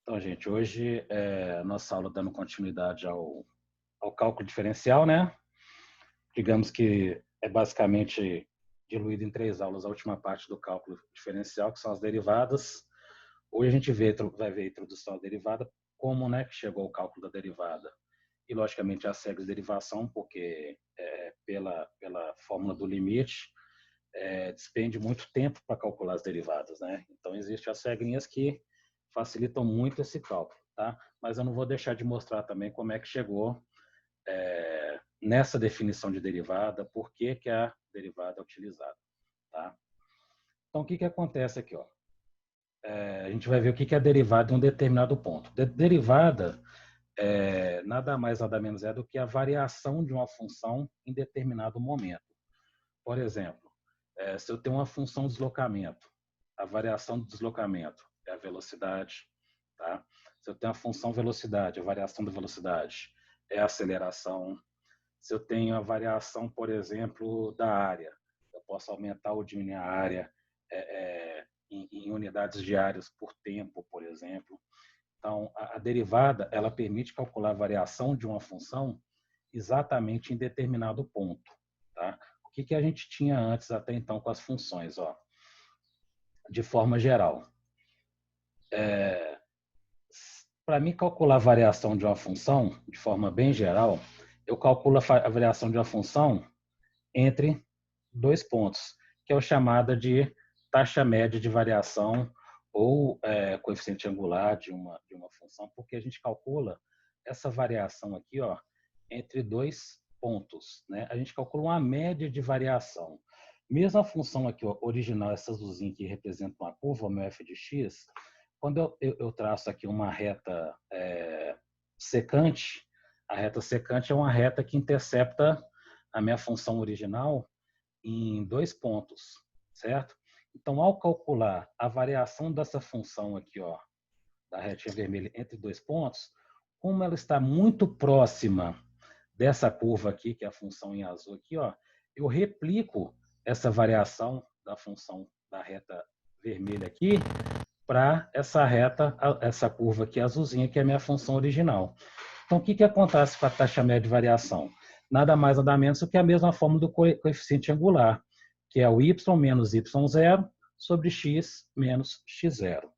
Então, gente, hoje a nossa aula dando continuidade ao cálculo diferencial, né? Digamos que é basicamente diluído em 3 aulas a última parte do cálculo diferencial, que são as derivadas. Hoje a gente vai ver a introdução à derivada, como, né, que chegou ao cálculo da derivada. E, logicamente, as regras de derivação, porque pela fórmula do limite, despende muito tempo para calcular as derivadas, né? Então, existem as regrinhas que facilitam muito esse cálculo, tá? Mas eu não vou deixar de mostrar também como é que chegou nessa definição de derivada, por que que a derivada é utilizada, tá? Então, o que que acontece aqui, ó? A gente vai ver o que que é a derivada em um determinado ponto. Derivada nada mais, nada menos é do que a variação de uma função em determinado momento. Por exemplo, se eu tenho uma função deslocamento, a variação do deslocamento é a velocidade, tá? Se eu tenho a função velocidade, a variação da velocidade é a aceleração. Se eu tenho a variação, por exemplo, da área, eu posso aumentar ou diminuir a área em unidades diárias por tempo, por exemplo. Então, a derivada, ela permite calcular a variação de uma função exatamente em determinado ponto, tá? O que que a gente tinha antes até então com as funções, ó? De forma geral. Para mim calcular a variação de uma função, de forma bem geral, eu calculo a variação de uma função entre 2 pontos, que é o chamada de taxa média de variação ou coeficiente angular de uma função, porque a gente calcula essa variação aqui, ó, entre 2 pontos, né? A gente calcula uma média de variação. Mesmo a função aqui, ó, original, essa azulzinha que representa uma curva, o meu f de x, quando eu traço aqui uma reta secante, a reta secante é uma reta que intercepta a minha função original em 2 pontos, certo? Então, ao calcular a variação dessa função aqui, ó, da retinha vermelha entre 2 pontos, como ela está muito próxima dessa curva aqui, que é a função em azul aqui, ó, eu replico essa variação da função da reta vermelha aqui para essa reta, essa curva aqui azulzinha, que é a minha função original. Então, o que acontece com a taxa média de variação? Nada mais, nada menos do que a mesma fórmula do coeficiente angular, que é o y menos y0 sobre x menos x0.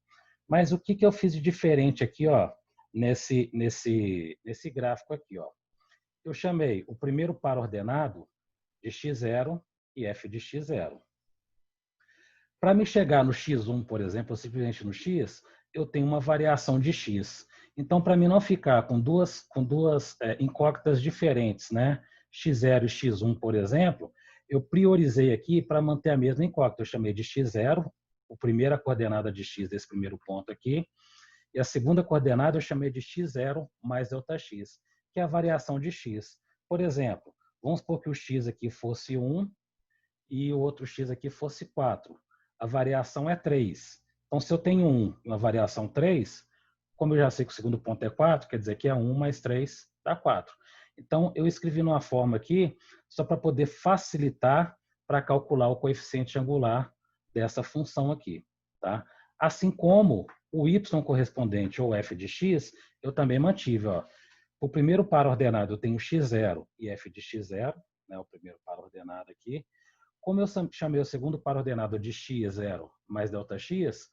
Mas o que eu fiz de diferente aqui, ó, nesse gráfico aqui, ó? Eu chamei o primeiro par ordenado de x0 e f de x0. Para me chegar no x1, por exemplo, ou simplesmente no x, eu tenho uma variação de x. Então, para mim não ficar com duas incógnitas diferentes, né? x0 e x1, por exemplo, eu priorizei aqui para manter a mesma incógnita. Eu chamei de x0, a primeira coordenada de x desse primeiro ponto aqui, e a segunda coordenada eu chamei de x0 mais ΔX, que é a variação de x. Por exemplo, vamos supor que o x aqui fosse 1 e o outro x aqui fosse 4. A variação é 3. Então, se eu tenho 1 e uma variação 3, como eu já sei que o segundo ponto é 4, quer dizer que é 1 mais 3 dá 4. Então, eu escrevi numa forma aqui, só para poder facilitar para calcular o coeficiente angular dessa função aqui. Tá? Assim como o y correspondente, ou f de x, eu também mantive. Ó. O primeiro par ordenado eu tenho x0 e f de x0, né, o primeiro par ordenado aqui. Como eu chamei o segundo par ordenado de x0 mais ΔX,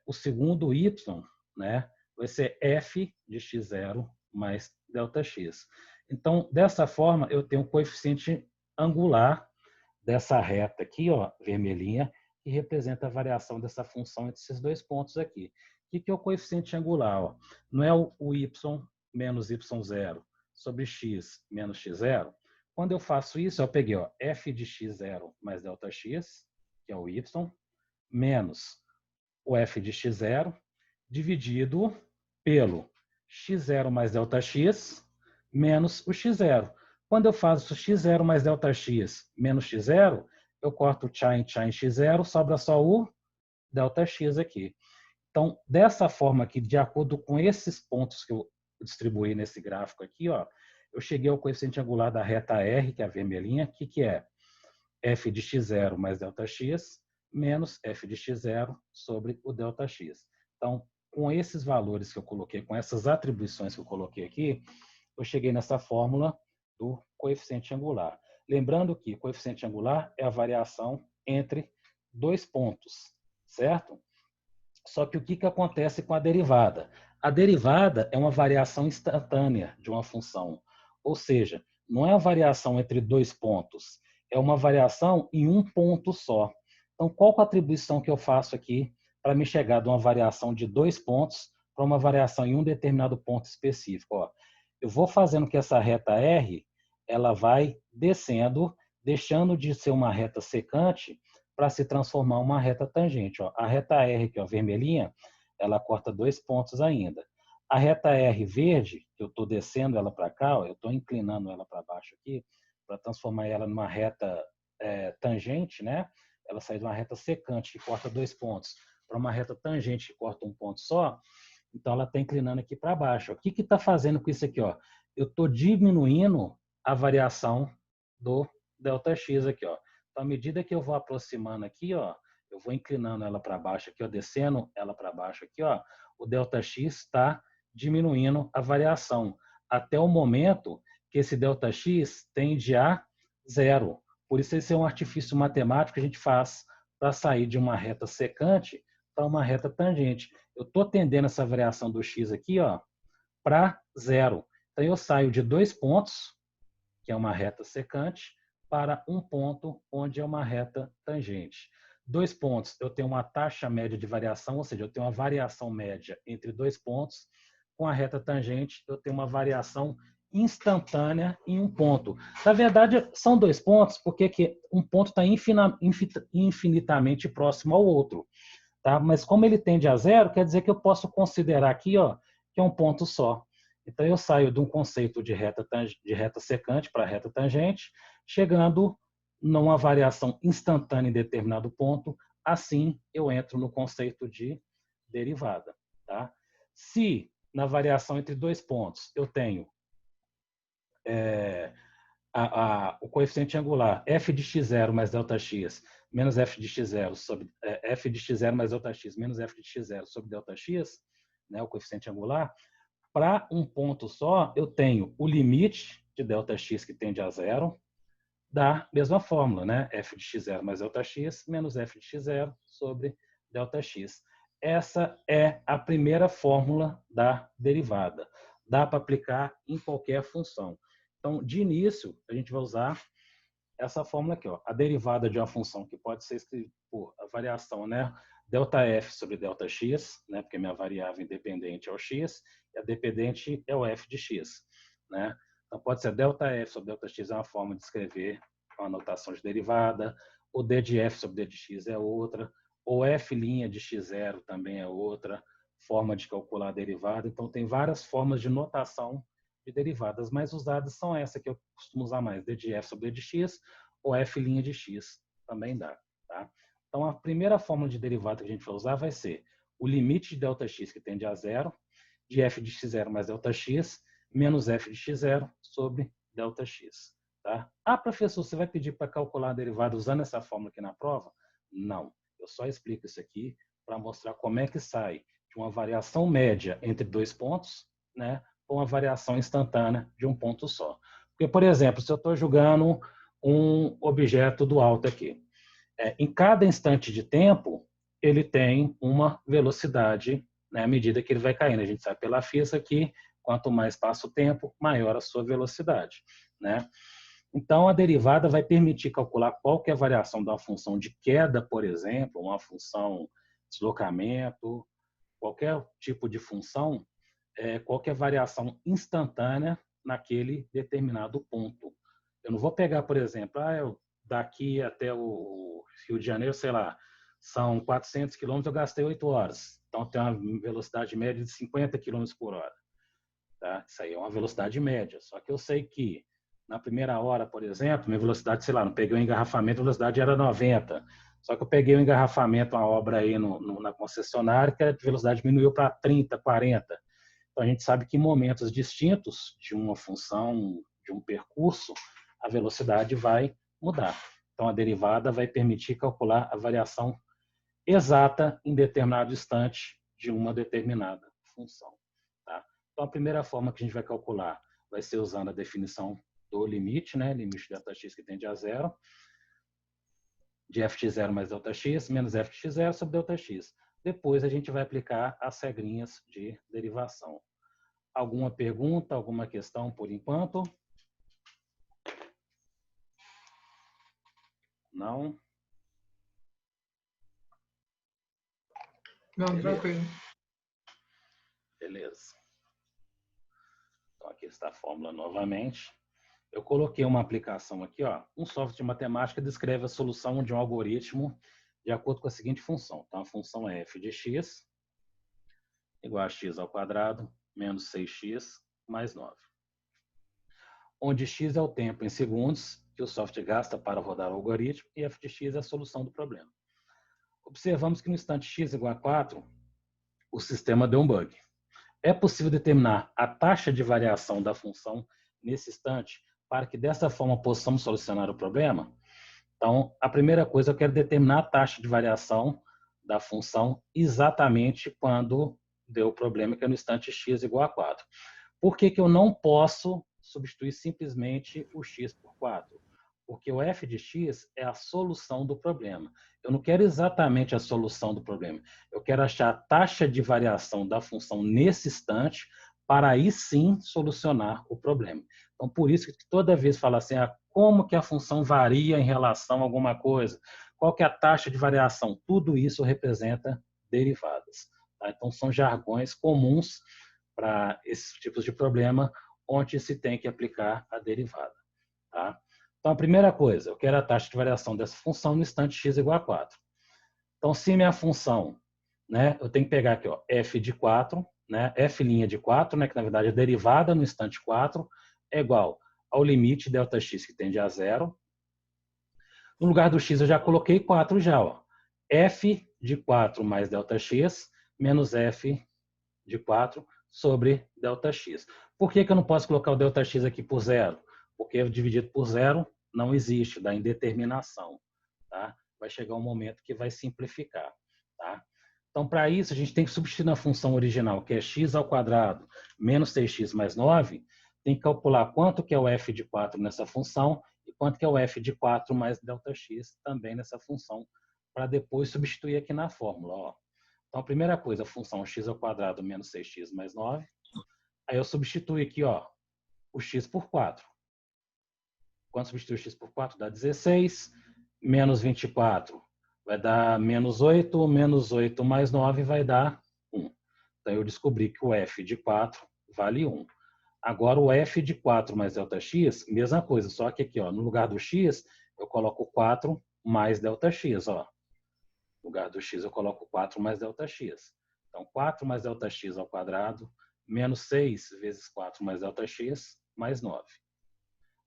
o segundo y, né, vai ser f de x0 mais ΔX. Então, dessa forma, eu tenho o coeficiente angular dessa reta aqui, ó, vermelhinha, que representa a variação dessa função entre esses 2 pontos aqui. O que é o coeficiente angular? Ó? Não é o y menos y0 sobre x menos x0? Quando eu faço isso, eu peguei ó, f de x0 mais ΔX, que é o y, menos o f de x0, dividido pelo x0 mais ΔX, menos o x0. Quando eu faço x0 mais ΔX menos x0, eu corto tchá em x0, sobra só o ΔX aqui. Então, dessa forma aqui, de acordo com esses pontos que eu distribuí nesse gráfico aqui, ó, eu cheguei ao coeficiente angular da reta R, que é a vermelhinha, que é f de x0 mais ΔX, menos f de x0 sobre o ΔX. Então, com esses valores que eu coloquei, com essas atribuições que eu coloquei aqui, eu cheguei nessa fórmula do coeficiente angular. Lembrando que coeficiente angular é a variação entre dois pontos, certo? Só que o que acontece com a derivada? A derivada é uma variação instantânea de uma função. Ou seja, não é a variação entre dois pontos, é uma variação em um ponto só. Então, qual é a atribuição que eu faço aqui para me chegar de uma variação de dois pontos para uma variação em um determinado ponto específico? Ó, eu vou fazendo que essa reta R ela vai descendo, deixando de ser uma reta secante para se transformar em uma reta tangente. Ó. A reta R, que é a vermelhinha, ela corta dois pontos ainda. A reta R verde, que eu estou descendo ela para cá, ó, eu estou inclinando ela para baixo aqui, para transformar ela numa reta tangente, né? Ela sai de uma reta secante, que corta dois pontos, para uma reta tangente, que corta um ponto só. Então, ela está inclinando aqui para baixo. Ó. O que está fazendo com isso aqui? Ó? Eu estou diminuindo a variação do ΔX aqui. Ó. Então, à medida que eu vou aproximando aqui, ó, eu vou inclinando ela para baixo aqui, ó, descendo ela para baixo aqui, ó, o ΔX está diminuindo a variação até o momento que esse ΔX tende a zero. Por isso, esse é um artifício matemático que a gente faz para sair de uma reta secante para uma reta tangente. Eu estou tendendo essa variação do x aqui para zero. Então, eu saio de dois pontos, que é uma reta secante, para um ponto onde é uma reta tangente. Dois pontos, eu tenho uma taxa média de variação, ou seja, eu tenho uma variação média entre dois pontos. Com a reta tangente, eu tenho uma variação instantânea em um ponto. Na verdade, são dois pontos, porque um ponto está infinitamente próximo ao outro. Tá? Mas como ele tende a zero, quer dizer que eu posso considerar aqui que é um ponto só. Então, eu saio de um conceito de reta secante para reta tangente, chegando numa variação instantânea em determinado ponto. Assim, eu entro no conceito de derivada. Tá? Se na variação entre dois pontos eu tenho o coeficiente angular f de x0 mais ΔX menos f de x0 sobre f de x0 mais ΔX menos f de x0 sobre ΔX, né, o coeficiente angular, para um ponto só, eu tenho o limite de ΔX que tende a zero, da mesma fórmula, né? F de x0 mais ΔX menos f de x0 sobre ΔX. Essa é a primeira fórmula da derivada. Dá para aplicar em qualquer função. Então, de início, a gente vai usar essa fórmula aqui, ó, a derivada de uma função que pode ser escrita por a variação, né? ΔF sobre ΔX, né? Porque minha variável independente é o x, e a dependente é o f de x, né? Então, pode ser ΔF sobre ΔX é uma forma de escrever uma notação de derivada, o d de f sobre d de x é outra, ou f' de x0 também é outra forma de calcular a derivada. Então, tem várias formas de notação de derivadas mais usadas são essa que eu costumo usar mais, d de f sobre d de x, ou f' de x também dá. Tá? Então, a primeira fórmula de derivada que a gente vai usar vai ser o limite de ΔX que tende a zero, de f de x0 mais ΔX, menos f de x0 sobre ΔX. Tá? Ah, professor, você vai pedir para calcular a derivada usando essa fórmula aqui na prova? Não. Eu só explico isso aqui para mostrar como é que sai de uma variação média entre dois pontos, né, com uma variação instantânea de um ponto só. Porque, por exemplo, se eu estou julgando um objeto do alto aqui, em cada instante de tempo, ele tem uma velocidade, né, à medida que ele vai caindo. A gente sabe pela física que quanto mais passa o tempo, maior a sua velocidade, né? Então, a derivada vai permitir calcular qual que é a variação de uma função de queda, por exemplo, uma função de deslocamento, qualquer tipo de função, qual que é a variação instantânea naquele determinado ponto. Eu não vou pegar, por exemplo, daqui até o Rio de Janeiro, sei lá, são 400 quilômetros, eu gastei 8 horas. Então, tem uma velocidade média de 50 quilômetros por hora. Tá? Isso aí é uma velocidade média. Só que eu sei que na primeira hora, por exemplo, minha velocidade, sei lá, não peguei o engarrafamento, a velocidade era 90. Só que eu peguei o engarrafamento, uma obra aí na concessionária, que a velocidade diminuiu para 30, 40. Então, a gente sabe que em momentos distintos de uma função, de um percurso, a velocidade vai mudar. Então, a derivada vai permitir calcular a variação exata em determinado instante de uma determinada função. Tá? Então, a primeira forma que a gente vai calcular vai ser usando a definição do limite, né? Limite de Δx que tende a zero, de f de zero mais Δx, menos f de zero sobre Δx. Depois a gente vai aplicar as regrinhas de derivação. Alguma pergunta, alguma questão por enquanto? Não? Não, Beleza. tranquilo. Beleza. Então, aqui está a fórmula novamente. Eu coloquei uma aplicação aqui, ó. Um software de matemática descreve a solução de um algoritmo de acordo com a seguinte função. Então, a função é f de x igual a x ao quadrado menos 6x mais 9. Onde x é o tempo em segundos que o software gasta para rodar o algoritmo e f de x é a solução do problema. Observamos que no instante x igual a 4, o sistema deu um bug. É possível determinar a taxa de variação da função nesse instante para que dessa forma possamos solucionar o problema? Então, a primeira coisa, eu quero determinar a taxa de variação da função exatamente quando deu o problema, que é no instante x igual a 4. Por que eu não posso substituir simplesmente o x por 4? Porque o f de x é a solução do problema. Eu não quero exatamente a solução do problema. Eu quero achar a taxa de variação da função nesse instante para aí sim solucionar o problema. Então, por isso que toda vez fala assim, como que a função varia em relação a alguma coisa? Qual que é a taxa de variação? Tudo isso representa derivadas. Tá? Então, são jargões comuns para esses tipos de problema, onde se tem que aplicar a derivada. Tá? Então, a primeira coisa, eu quero a taxa de variação dessa função no instante x igual a 4. Então, se minha função, né, eu tenho que pegar aqui, ó, f de 4, né, f' de 4, né, que na verdade é derivada no instante 4, é igual ao limite Δx que tende a zero. No lugar do x eu já coloquei 4 já, ó. F de 4 mais Δx menos f de 4 sobre Δx. Por que eu não posso colocar o Δx aqui por zero? Porque dividido por zero não existe, dá indeterminação. Tá? Vai chegar um momento que vai simplificar. Tá? Então, para isso, a gente tem que substituir na função original, que é x ao quadrado menos 6x mais 9, tem que calcular quanto que é o f de 4 nessa função e quanto que é o f de 4 mais Δx também nessa função, para depois substituir aqui na fórmula. Ó. Então, a primeira coisa, a função x ao quadrado menos 6x mais 9. Aí eu substituo aqui, ó, o x por 4. Quando substituir o x por 4, dá 16. Menos 24 vai dar menos 8. Menos 8 mais 9 vai dar 1. Então, eu descobri que o f de 4 vale 1. Agora, o f de 4 mais Δx, mesma coisa, só que aqui, ó, no lugar do x, eu coloco 4 mais Δx. Ó. No lugar do x, eu coloco 4 mais Δx. Então, 4 mais Δx ao quadrado, menos 6 vezes 4 mais Δx, mais 9.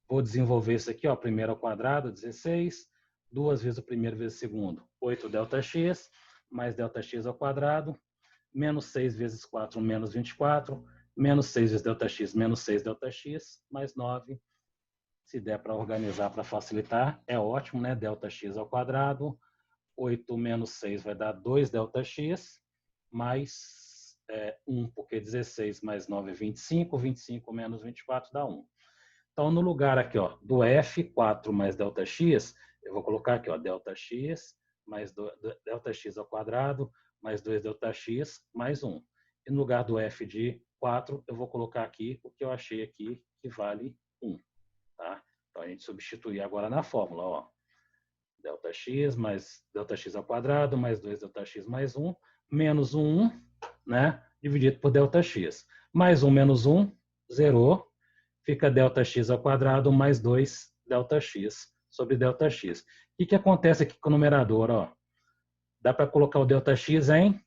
Vou desenvolver isso aqui, ó, primeiro ao quadrado, 16, 2 vezes o primeiro vezes o segundo, 8 Δx, mais Δx ao quadrado, menos 6 vezes 4, menos 24, menos 6 vezes Δx, menos 6 Δx, mais 9. Se der para organizar para facilitar, é ótimo, né? Δx ao quadrado, 8 menos 6 vai dar 2 Δx, mais 1, porque 16 mais 9 é 25, 25 menos 24 dá 1. Então, no lugar aqui, ó, do f, 4 mais Δx, eu vou colocar aqui, ó, Δx mais Δx ao quadrado, mais 2 Δx, mais 1. E no lugar do f de 4, eu vou colocar aqui o que eu achei aqui, que vale 1. Tá? Então, a gente substitui agora na fórmula, ó. Δx mais Δx ao quadrado, mais 2 Δx mais 1, menos 1, né? Dividido por Δx. Mais 1 menos 1, zerou. Fica Δx ao quadrado mais 2 Δx sobre Δx. O que acontece aqui com o numerador? Ó? Dá para colocar o Δx em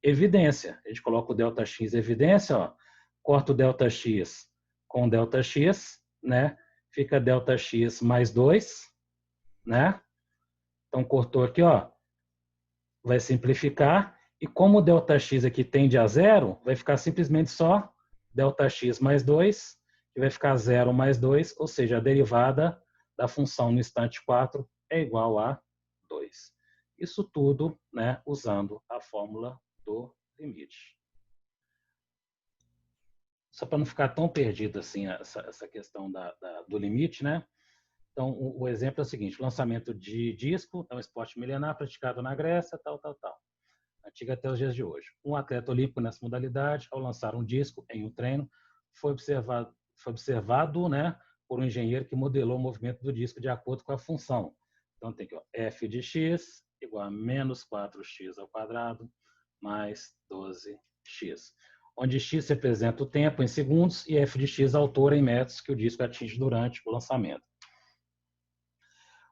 evidência. A gente coloca o Δx em evidência, ó, corta o Δx com Δx, né? Fica Δx mais 2, né? Então, cortou aqui, ó, vai simplificar. E como o Δx aqui tende a zero, vai ficar simplesmente só Δx mais 2, que vai ficar 0 mais 2, ou seja, a derivada da função no instante 4 é igual a 2. Isso tudo, né, usando a fórmula do limite. Só para não ficar tão perdido assim essa questão do limite, né? Então, o exemplo é o seguinte: lançamento de disco é um esporte milenar praticado na Grécia, tal, antiga até os dias de hoje. Um atleta olímpico nessa modalidade, ao lançar um disco em um treino, foi observado, né, por um engenheiro que modelou o movimento do disco de acordo com a função. Então, tem aqui, ó, f de x igual a menos 4x ao quadrado mais 12x, onde x representa o tempo em segundos e f de x a altura em metros que o disco atinge durante o lançamento.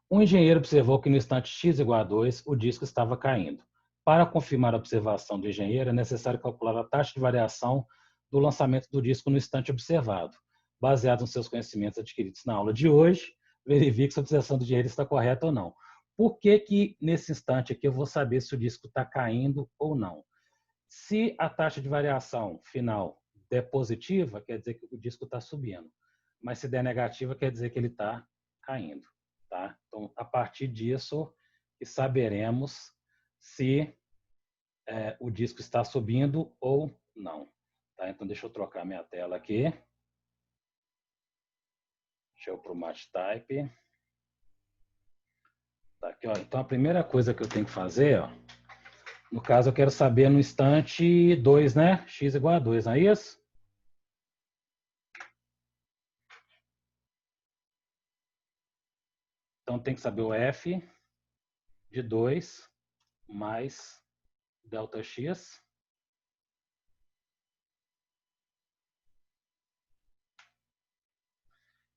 Um engenheiro observou que no instante x igual a 2, o disco estava caindo. Para confirmar a observação do engenheiro, é necessário calcular a taxa de variação do lançamento do disco no instante observado. Baseado nos seus conhecimentos adquiridos na aula de hoje, verifique se a observação do engenheiro está correta ou não. Por que nesse instante aqui eu vou saber se o disco está caindo ou não? Se a taxa de variação final der positiva, quer dizer que o disco está subindo. Mas se der negativa, quer dizer que ele está caindo. Tá? Então, a partir disso, saberemos se o disco está subindo ou não. Tá? Então, deixa eu trocar minha tela aqui. Deixa eu para o MatchType. Tá aqui, ó. Então, a primeira coisa que eu tenho que fazer, ó, no caso, eu quero saber no instante 2, né? X igual a 2, não é isso? Então, tem que saber o F de 2 mais ΔX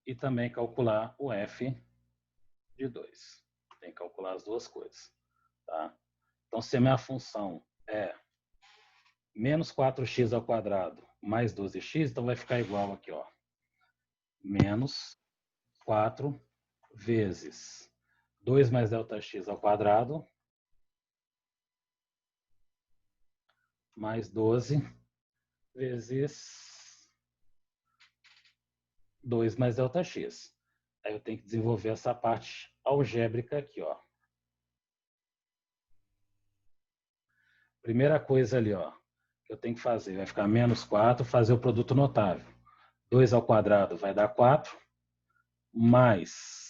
e também calcular o F de 2. Tem que calcular as duas coisas. Tá? Então, se a minha função é menos 4x ao quadrado mais 12x, então vai ficar igual aqui, ó, menos 4 vezes 2 mais ΔX ao quadrado mais 12 vezes 2 mais ΔX. Aí eu tenho que desenvolver essa parte algébrica aqui, ó. Primeira coisa ali, ó, que eu tenho que fazer, vai ficar menos 4, fazer o produto notável. 2 ao quadrado vai dar 4, mais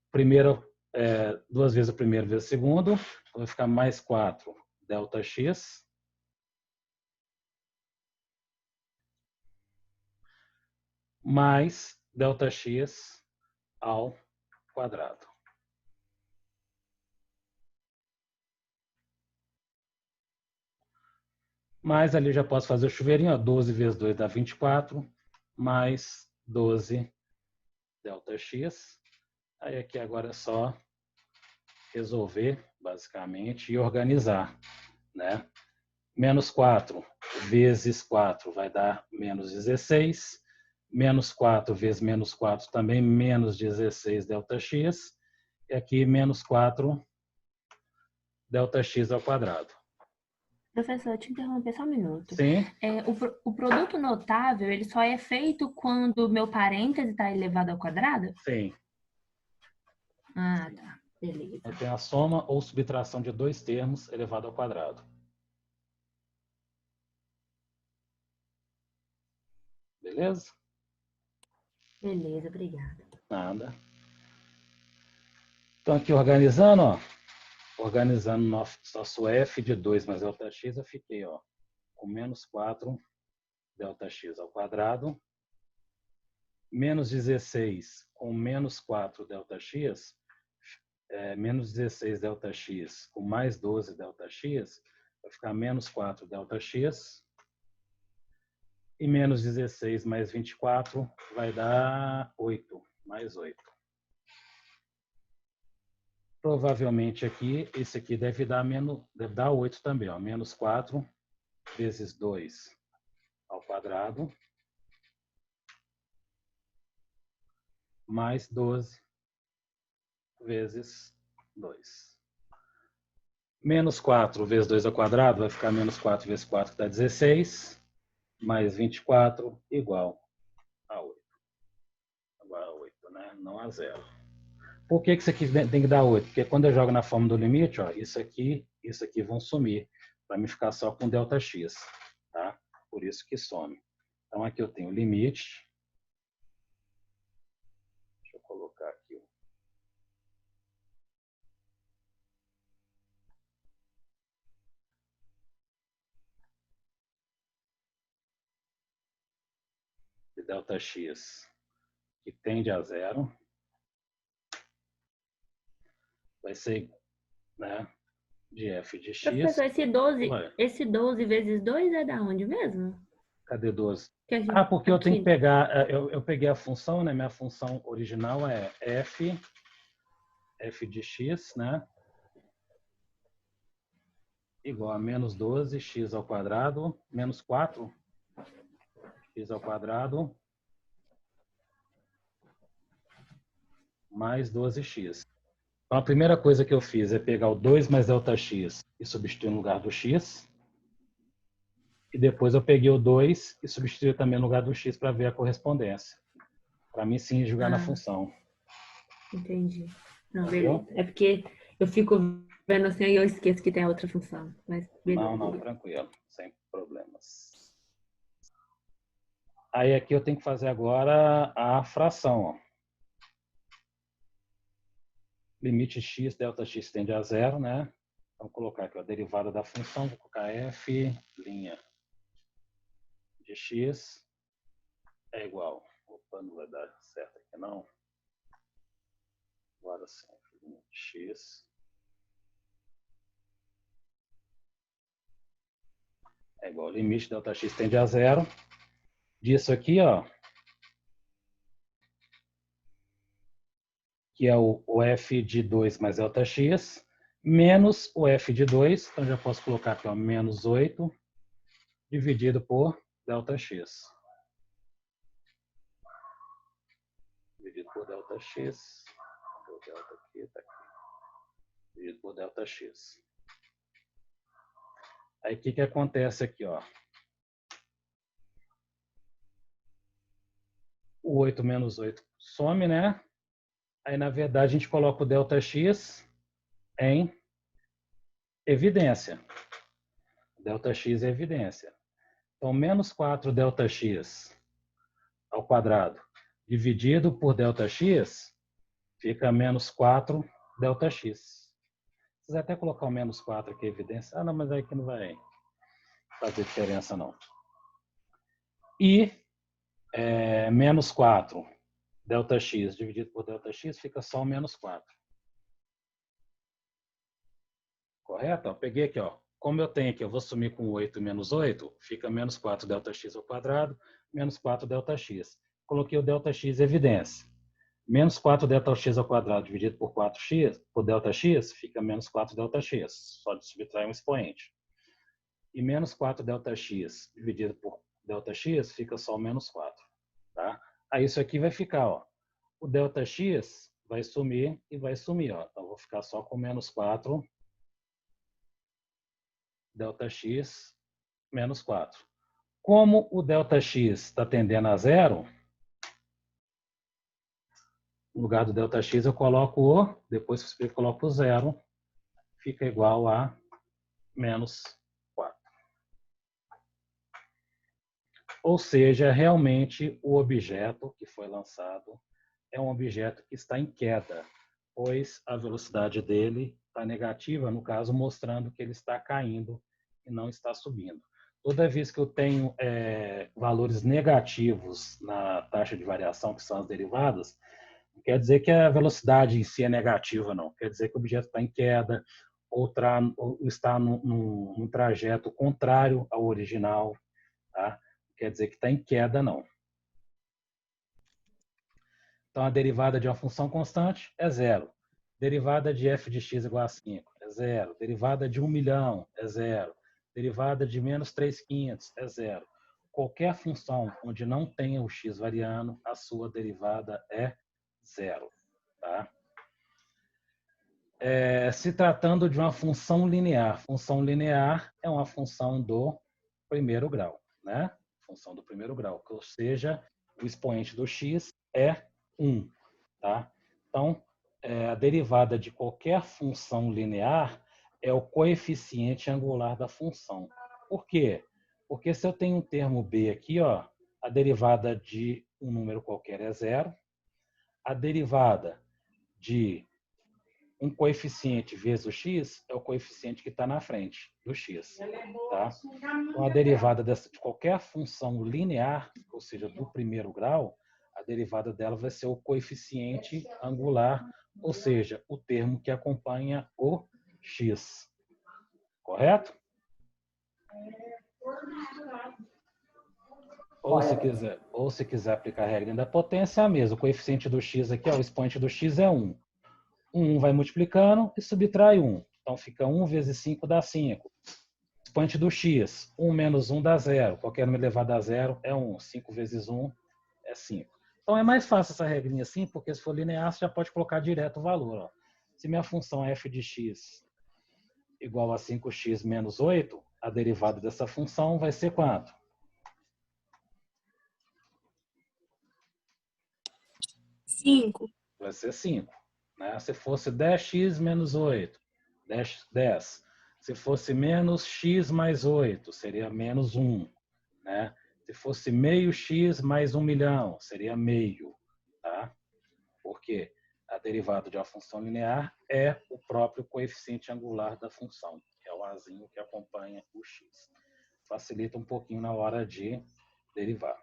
primeiro, 2 vezes o primeiro vezes o segundo, então vai ficar mais 4 ΔX mais ΔX ao quadrado. Mas ali já posso fazer o chuveirinho, ó, 12 vezes 2 dá 24, mais 12 ΔX. Aí aqui agora é só resolver, basicamente, e organizar, né? Menos 4 vezes 4 vai dar menos 16. Menos 4 vezes menos 4 também, menos 16 ΔX. E aqui, menos 4 ΔX ao quadrado. Professor, te interromper só um minuto. Sim. O produto notável, ele só é feito quando o meu parêntese está elevado ao quadrado? Sim. Ah, tá. Beleza. Aí tem a soma ou subtração de dois termos elevado ao quadrado. Beleza? Beleza, obrigada. Nada. Então, aqui organizando, ó. Organizando nosso F de 2 mais ΔX, eu fiquei, ó, com menos 4 ΔX ao quadrado, menos 16 com menos 4 ΔX, menos 16 ΔX com mais 12 ΔX, vai ficar menos 4 ΔX, e menos 16 mais 24 vai dar 8, mais 8. Provavelmente aqui, esse aqui deve dar 8 também, ó, menos 4 vezes 2 ao quadrado, mais 12 vezes 2. Menos 4 vezes 2 ao quadrado vai ficar menos 4 vezes 4, que dá 16, mais 24 igual a 8. Igual a 8, né? Não a 0. Por que isso aqui tem que dar 8? Porque quando eu jogo na forma do limite, ó, isso aqui vão sumir. para me ficar só com ΔX, tá? Por isso que some. Então, aqui eu tenho o limite. Deixa eu colocar aqui. De ΔX, que tende a zero. Vai ser, né, de f de x. Professor, esse 12 vezes 2 é da onde mesmo? Cadê 12? Que a gente, Ah, porque eu tenho aqui. que pegar, eu peguei a função, né? Minha função original é f de x, né? Igual a menos 12, x ao quadrado, menos 4, x ao quadrado, mais 12x. Então, a primeira coisa que eu fiz é pegar o 2 mais ΔX e substituir no lugar do x. E depois eu peguei o 2 e substituí também no lugar do x para ver a correspondência. Para mim, sim, jogar na função. Entendi. Não, Entendeu? beleza. É porque eu fico vendo assim e eu esqueço que tem a outra função. Mas beleza. Não, tranquilo. Sem problemas. Aí aqui eu tenho que fazer agora a fração. Ó. Limite x, ΔX tende a zero, né? Vamos colocar aqui a derivada da função. Vou colocar f' de x é igual. Opa, não vai dar certo aqui não. Agora sim, f' de x é igual. Limite ΔX tende a zero. Disso aqui, ó, que é o f de 2 mais ΔX, menos o f de 2, então já posso colocar aqui, ó, menos 8, dividido por ΔX. Dividido por ΔX. O delta aqui, tá aqui. Dividido por ΔX. Aí o que acontece aqui, ó? O 8 menos 8 some, né? Aí, na verdade, a gente coloca o ΔX em evidência. ΔX é evidência. Então, menos 4 ΔX ao quadrado dividido por ΔX fica menos 4 ΔX. Se quiser até colocar o menos 4 aqui, evidência. Ah, não, mas aí que não vai fazer diferença, não. E menos 4 ΔX dividido por ΔX fica só o menos 4. Correto? Ó, peguei aqui, ó. Como eu tenho aqui, eu vou sumir com 8 menos 8, fica menos 4 ΔX ao quadrado, menos 4 ΔX. Coloquei o ΔX em evidência. Menos 4 ΔX ao quadrado dividido por 4x, por ΔX, fica menos 4 ΔX. Só de subtrair um expoente. E menos 4 ΔX dividido por ΔX fica só menos 4. Tá? Aí isso aqui vai ficar, ó. O ΔX vai sumir e vai sumir, ó. Então, vou ficar só com menos 4 ΔX menos 4. Como o ΔX está tendendo a zero, no lugar do ΔX eu coloco o, depois que eu coloco o zero, fica igual a menos 4. Ou seja, realmente o objeto que foi lançado é um objeto que está em queda, pois a velocidade dele está negativa, no caso, mostrando que ele está caindo e não está subindo. Toda vez que eu tenho valores negativos na taxa de variação, que são as derivadas, não quer dizer que a velocidade em si é negativa, não. Quer dizer que o objeto está em queda ou está num trajeto contrário ao original. Tá? Quer dizer que está em queda, não. Então, a derivada de uma função constante é zero. Derivada de f de x igual a 5 é zero. Derivada de 1 milhão é zero. Derivada de menos 3/500 é zero. Qualquer função onde não tenha o x variando, a sua derivada é zero. Tá? Se tratando de uma função linear é uma função do primeiro grau. Né? Função do primeiro grau, ou seja, o expoente do x é 1. Tá? Então, a derivada de qualquer função linear é o coeficiente angular da função. Por quê? Porque se eu tenho um termo b aqui, ó, a derivada de um número qualquer é zero, a derivada de um coeficiente vezes o x é o coeficiente que está na frente do x. Tá? Então, a derivada de qualquer função linear, ou seja, do primeiro grau, a derivada dela vai ser o coeficiente angular, ou seja, o termo que acompanha o x. Correto? Ou se quiser aplicar a regra da potência, é a mesma. O coeficiente do x aqui, ó, o expoente do x é 1. 1 vai multiplicando e subtrai 1. Então, fica 1 vezes 5 dá 5. Expoente do x, 1 menos 1 dá 0. Qualquer número elevado a 0 é 1. 5 vezes 1 é 5. Então, é mais fácil essa regrinha assim, porque se for linear, você já pode colocar direto o valor. Ó. Se minha função é f de x igual a 5x menos 8, a derivada dessa função vai ser quanto? 5. Vai ser 5. Né? Se fosse 10x menos 8, 10. Se fosse menos x mais 8, seria menos 1. Né? Se fosse meio x mais 1 milhão, seria meio. Tá? Porque a derivada de uma função linear é o próprio coeficiente angular da função, que é o azinho que acompanha o x. Facilita um pouquinho na hora de derivar.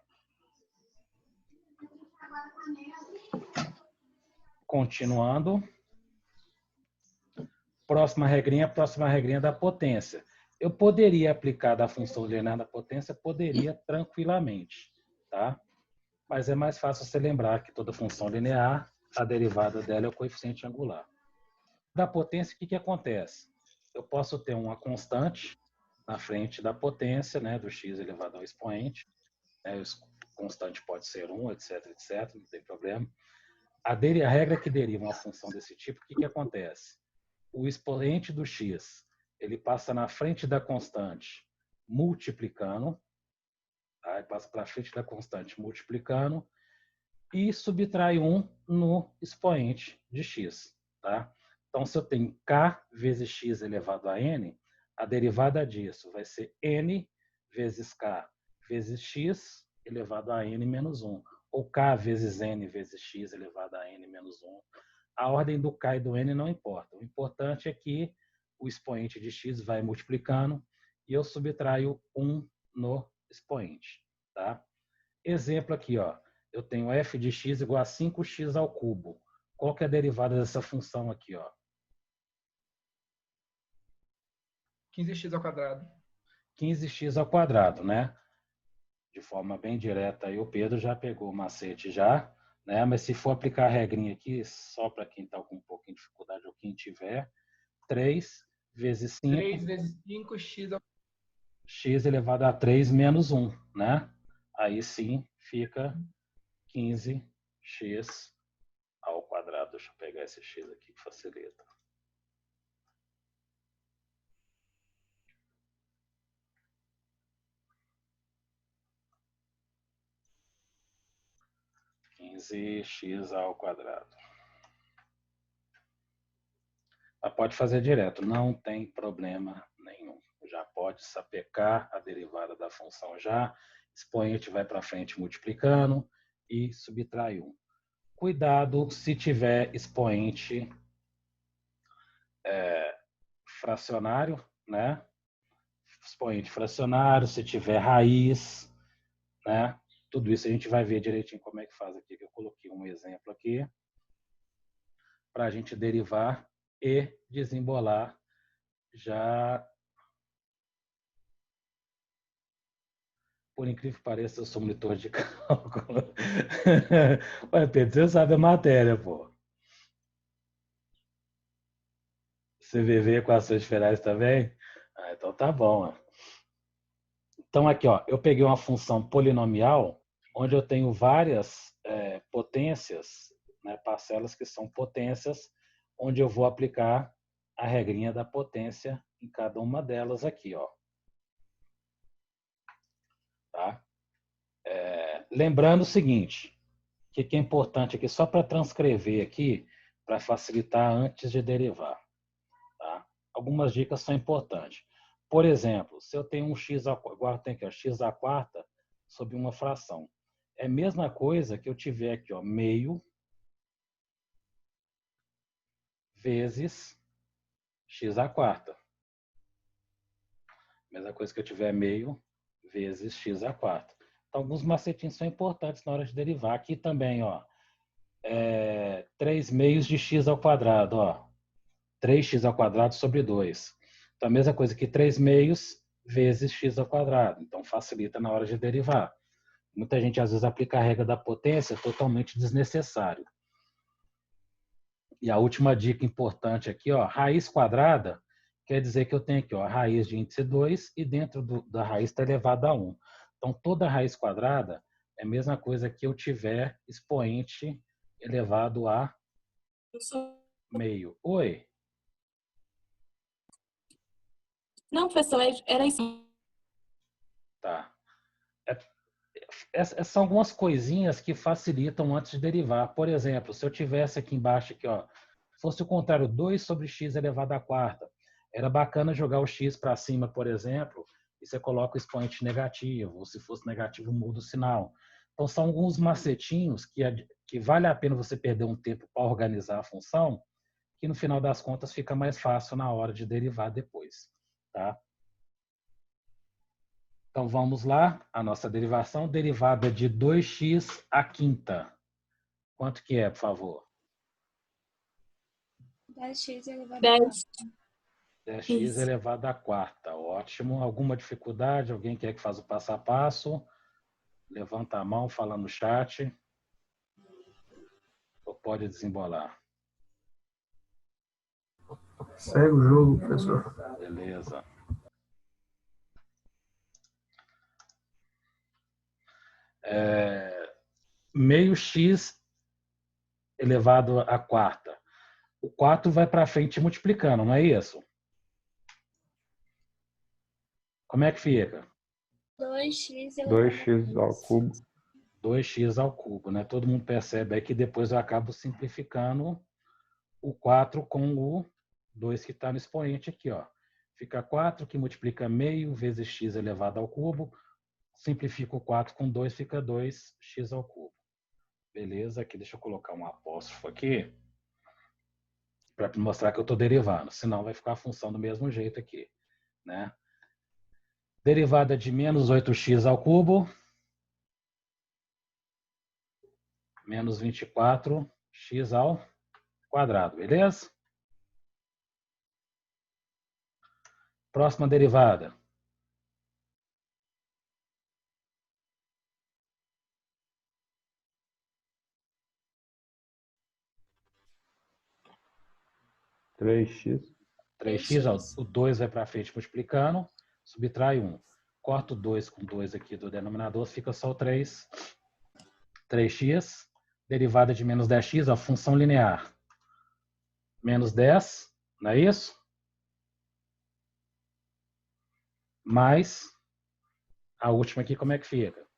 Continuando. Próxima regrinha da potência. Eu poderia aplicar da função linear da potência? Poderia tranquilamente, tá? Mas é mais fácil você lembrar que toda função linear, a derivada dela é o coeficiente angular. Da potência, o que acontece? Eu posso ter uma constante na frente da potência, né, do x elevado ao expoente. Né, o constante pode ser 1, etc, etc, não tem problema. A regra que deriva uma função desse tipo, o que acontece? O expoente do x, ele passa na frente da constante multiplicando, tá? Ele passa para frente da constante multiplicando e subtrai 1 no expoente de x. Tá? Então, se eu tenho k vezes x elevado a n, a derivada disso vai ser n vezes k vezes x elevado a n menos 1. Ou k vezes n vezes x elevado a n menos 1. A ordem do k e do n não importa. O importante é que o expoente de x vai multiplicando e eu subtraio 1 no expoente. Tá? Exemplo aqui, ó. Eu tenho f de x igual a 5x ao cubo. Qual que é a derivada dessa função aqui, ó? 15x ao quadrado. 15x ao quadrado, né? De forma bem direta aí, o Pedro já pegou o macete já, né? Mas se for aplicar a regrinha aqui, só para quem está com um pouquinho de dificuldade ou quem tiver, 3 vezes 5. 3 vezes 5, X elevado a 3 menos 1, né? Aí sim fica 15x ao quadrado. Deixa eu pegar esse x aqui que facilita. X ao quadrado. Mas pode fazer direto, não tem problema nenhum. Já pode sapecar a derivada da função já. Expoente vai para frente multiplicando e subtrai 1. Cuidado se tiver expoente fracionário, né? Expoente fracionário, se tiver raiz, né? Tudo isso a gente vai ver direitinho como é que faz aqui, que eu coloquei um exemplo aqui para a gente derivar e desembolar já. Por incrível que pareça, eu sou monitor de cálculo. Ué, Pedro, você sabe a matéria, pô. CVV, equações diferenciais também? Ah, então tá bom. Ó. Então aqui, ó, eu peguei uma função polinomial onde eu tenho várias potências, né, parcelas que são potências, onde eu vou aplicar a regrinha da potência em cada uma delas aqui, ó. Tá? Lembrando o seguinte, o que é importante aqui, só para transcrever aqui, para facilitar antes de derivar. Tá? algumas dicas são importantes. Por exemplo, se eu tenho um x, agora tem aqui, ó, x à quarta sobre uma fração. É a mesma coisa que eu tiver aqui, ó, meio vezes x à quarta. Mesma coisa que eu tiver meio vezes x à quarta. Então, alguns macetinhos são importantes na hora de derivar. Aqui também, ó, 3 meios de x ao quadrado, ó. 3x ao quadrado sobre 2. Então, a mesma coisa que 3 meios vezes x ao quadrado. Então, facilita na hora de derivar. Muita gente, às vezes, aplica a regra da potência totalmente desnecessário. E a última dica importante aqui, ó, raiz quadrada, quer dizer que eu tenho aqui, ó, a raiz de índice 2 e dentro da raiz está elevado a 1. Então, toda raiz quadrada é a mesma coisa que eu tiver expoente elevado a meio. Oi? Não, professor, era isso. Tá. Essas são algumas coisinhas que facilitam antes de derivar. Por exemplo, se eu tivesse aqui embaixo, aqui, ó, fosse o contrário, 2 sobre x elevado à quarta, era bacana jogar o x para cima, por exemplo, e você coloca o expoente negativo, ou se fosse negativo, muda o sinal. Então, são alguns macetinhos que vale a pena você perder um tempo para organizar a função, que no final das contas fica mais fácil na hora de derivar depois. Tá? Então, vamos lá. A nossa derivação, derivada de 2x à quinta. Quanto que é, por favor? 10x elevado a 10. 10x Isso. elevado à quarta. Ótimo. Alguma dificuldade? Alguém quer que faça o passo a passo? Levanta a mão, fala no chat. Ou pode desembolar. Segue o jogo, professor. Beleza. Meio x elevado à quarta. O 4 vai para frente multiplicando, não é isso? Como é que fica? 2x elevado 2x ao cubo. 2x ao cubo, né? Todo mundo percebe aí que depois eu acabo simplificando o 4 com o 2 que está no expoente aqui, ó. Fica 4 que multiplica meio vezes x elevado ao cubo. Simplifico o 4 com 2, fica 2x ao cubo. Beleza? Aqui deixa eu colocar um apóstrofo aqui para mostrar que eu estou derivando. Senão vai ficar a função do mesmo jeito aqui, né? Derivada de menos 8x ao cubo menos 24x ao quadrado, beleza? Próxima derivada. Três x 3x, ó, o 2 vai para frente multiplicando, subtrai 1. Corto 2 com 2 aqui do denominador, fica só o 3. 3x, derivada de menos 10x, ó, função linear. Menos 10, não é isso? Mais a última aqui, como é que fica?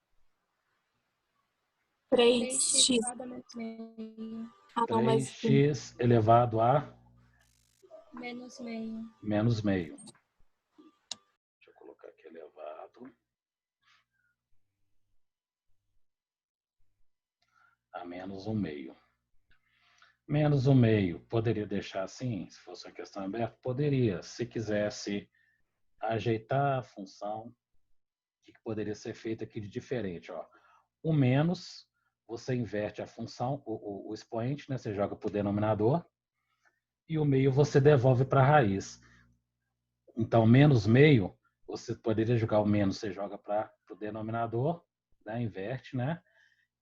3x. elevado a menos meio. Ah, não, mas 3x elevado a Menos meio. menos meio. Deixa eu colocar aqui elevado a menos 1 meio. Menos 1 meio, poderia deixar assim, se fosse uma questão aberta? Poderia. Se quisesse ajeitar a função, o que poderia ser feito aqui de diferente? Ó. O menos, você inverte a função, o expoente, né? Você joga para o denominador, e o meio você devolve para a raiz. Então, menos meio, você poderia jogar o menos, você joga para o denominador, né? Inverte, né?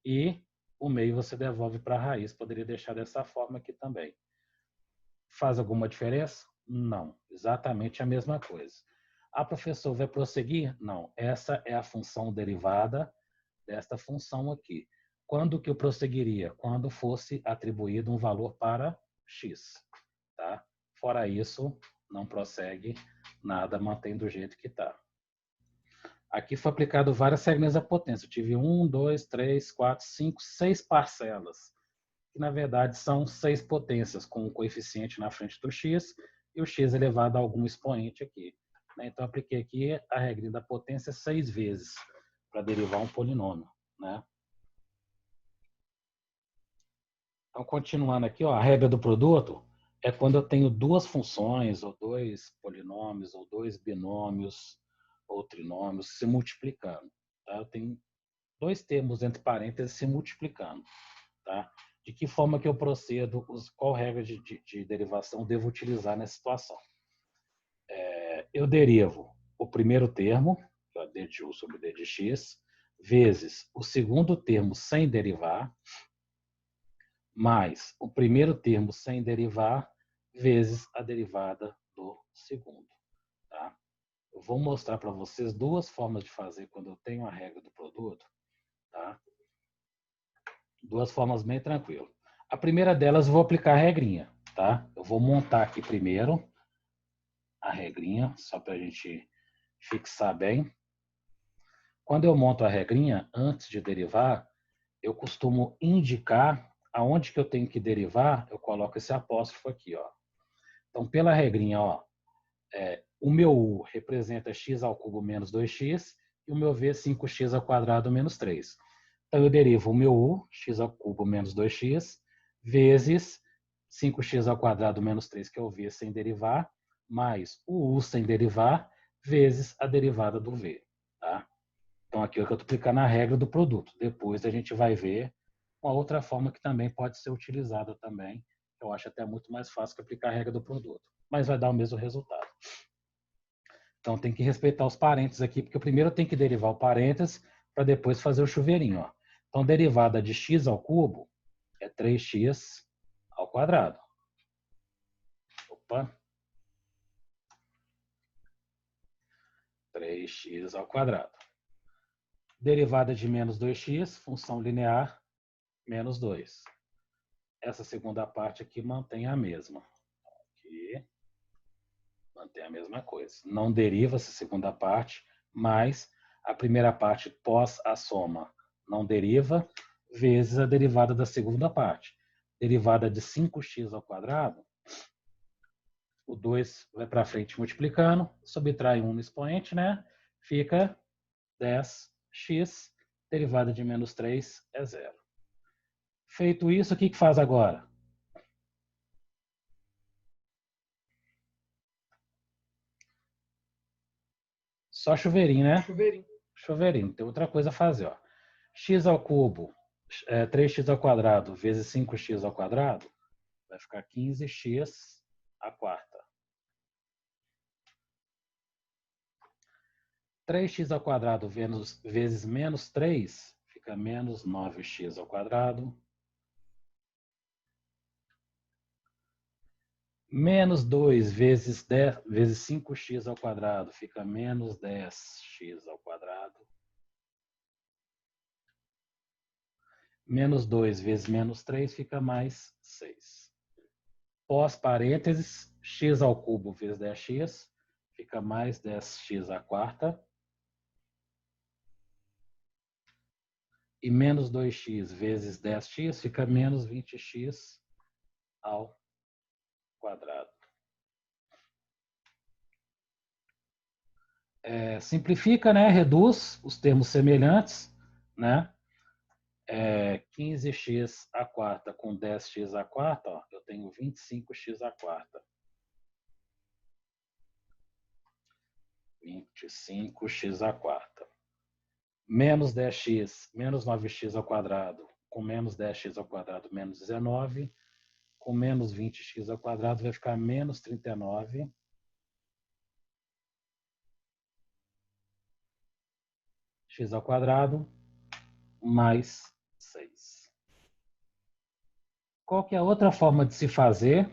E o meio você devolve para a raiz. Poderia deixar dessa forma aqui também. Faz alguma diferença? Não. Exatamente a mesma coisa. Ah, professor, vai prosseguir? Não. Essa é a função derivada desta função aqui. Quando que eu prosseguiria? Quando fosse atribuído um valor para x. Tá? Fora isso, não prossegue nada, mantém do jeito que está. Aqui foi aplicado várias regras da potência. Eu tive 1, 2, 3, 4, 5, 6 parcelas, que na verdade são 6 potências, com um coeficiente na frente do x e o x elevado a algum expoente aqui. Né? Então, apliquei aqui a regrinha da potência 6 vezes para derivar um polinômio. Né? Então, continuando aqui, ó, a regra do produto é quando eu tenho duas funções, ou dois polinômios, ou dois binômios, ou trinômios se multiplicando. Tá? Eu tenho dois termos entre parênteses se multiplicando. Tá? De que forma que eu procedo, qual regra de derivação eu devo utilizar nessa situação? Eu derivo o primeiro termo, que é d de u sobre d de x, vezes o segundo termo sem derivar, mais o primeiro termo sem derivar, vezes a derivada do segundo. Tá? Eu vou mostrar para vocês duas formas de fazer quando eu tenho a regra do produto. Tá? Duas formas bem tranquilas. A primeira delas eu vou aplicar a regrinha. Tá? Eu vou montar aqui primeiro a regrinha, só para a gente fixar bem. Quando eu monto a regrinha, antes de derivar, eu costumo indicar aonde que eu tenho que derivar, eu coloco esse apóstrofo aqui. Ó. Então, pela regrinha, ó, o meu u representa x ao cubo menos 2x e o meu v 5x ao quadrado menos 3. Então, eu derivo o meu u, x ao cubo menos 2x, vezes 5x ao quadrado menos 3, que é o v sem derivar, mais o u sem derivar, vezes a derivada do v. Tá? Então, aqui é o que eu estou aplicando a regra do produto. Depois a gente vai ver uma outra forma que também pode ser utilizada também. Eu acho até muito mais fácil que aplicar a regra do produto. Mas vai dar o mesmo resultado. Então, tem que respeitar os parênteses aqui, porque primeiro eu tenho que derivar o parênteses para depois fazer o chuveirinho. Ó. Então, derivada de x ao cubo é 3x ao quadrado. Opa! 3x ao quadrado. Derivada de menos 2x, função linear, menos 2. Essa segunda parte aqui mantém a mesma. Aqui, mantém a mesma coisa. Não deriva essa segunda parte, mas a primeira parte pós a soma não deriva, vezes a derivada da segunda parte. Derivada de 5x ao quadrado, o 2 vai para frente multiplicando, subtrai 1 no expoente, né? Fica 10x, derivada de menos 3 é 0. Feito isso, o que faz agora? Só chuveirinho, né? Chuveirinho. Chuveirinho. Tem outra coisa a fazer. Ó. X ao cubo, 3x ao quadrado vezes 5x ao quadrado, vai ficar 15x à quarta. 3x ao quadrado vezes menos 3, fica menos 9x ao quadrado. Menos 2 vezes 5x ao quadrado, fica menos 10x ao quadrado. Menos 2 vezes menos 3 fica mais 6. Pós parênteses, x ao cubo vezes 10x, fica mais 10x à quarta. E menos 2x vezes 10x fica menos 20x ao quadrado. Simplifica, né? Reduz os termos semelhantes, né? 15x à quarta com 10x à quarta, ó, eu tenho 25x à quarta. 25x à quarta. Menos 10x, menos 9x ao quadrado, com menos 10x ao quadrado, menos 19. Com menos 20x ao quadrado vai ficar menos 39. X ao quadrado mais 6. Qual que é a outra forma de se fazer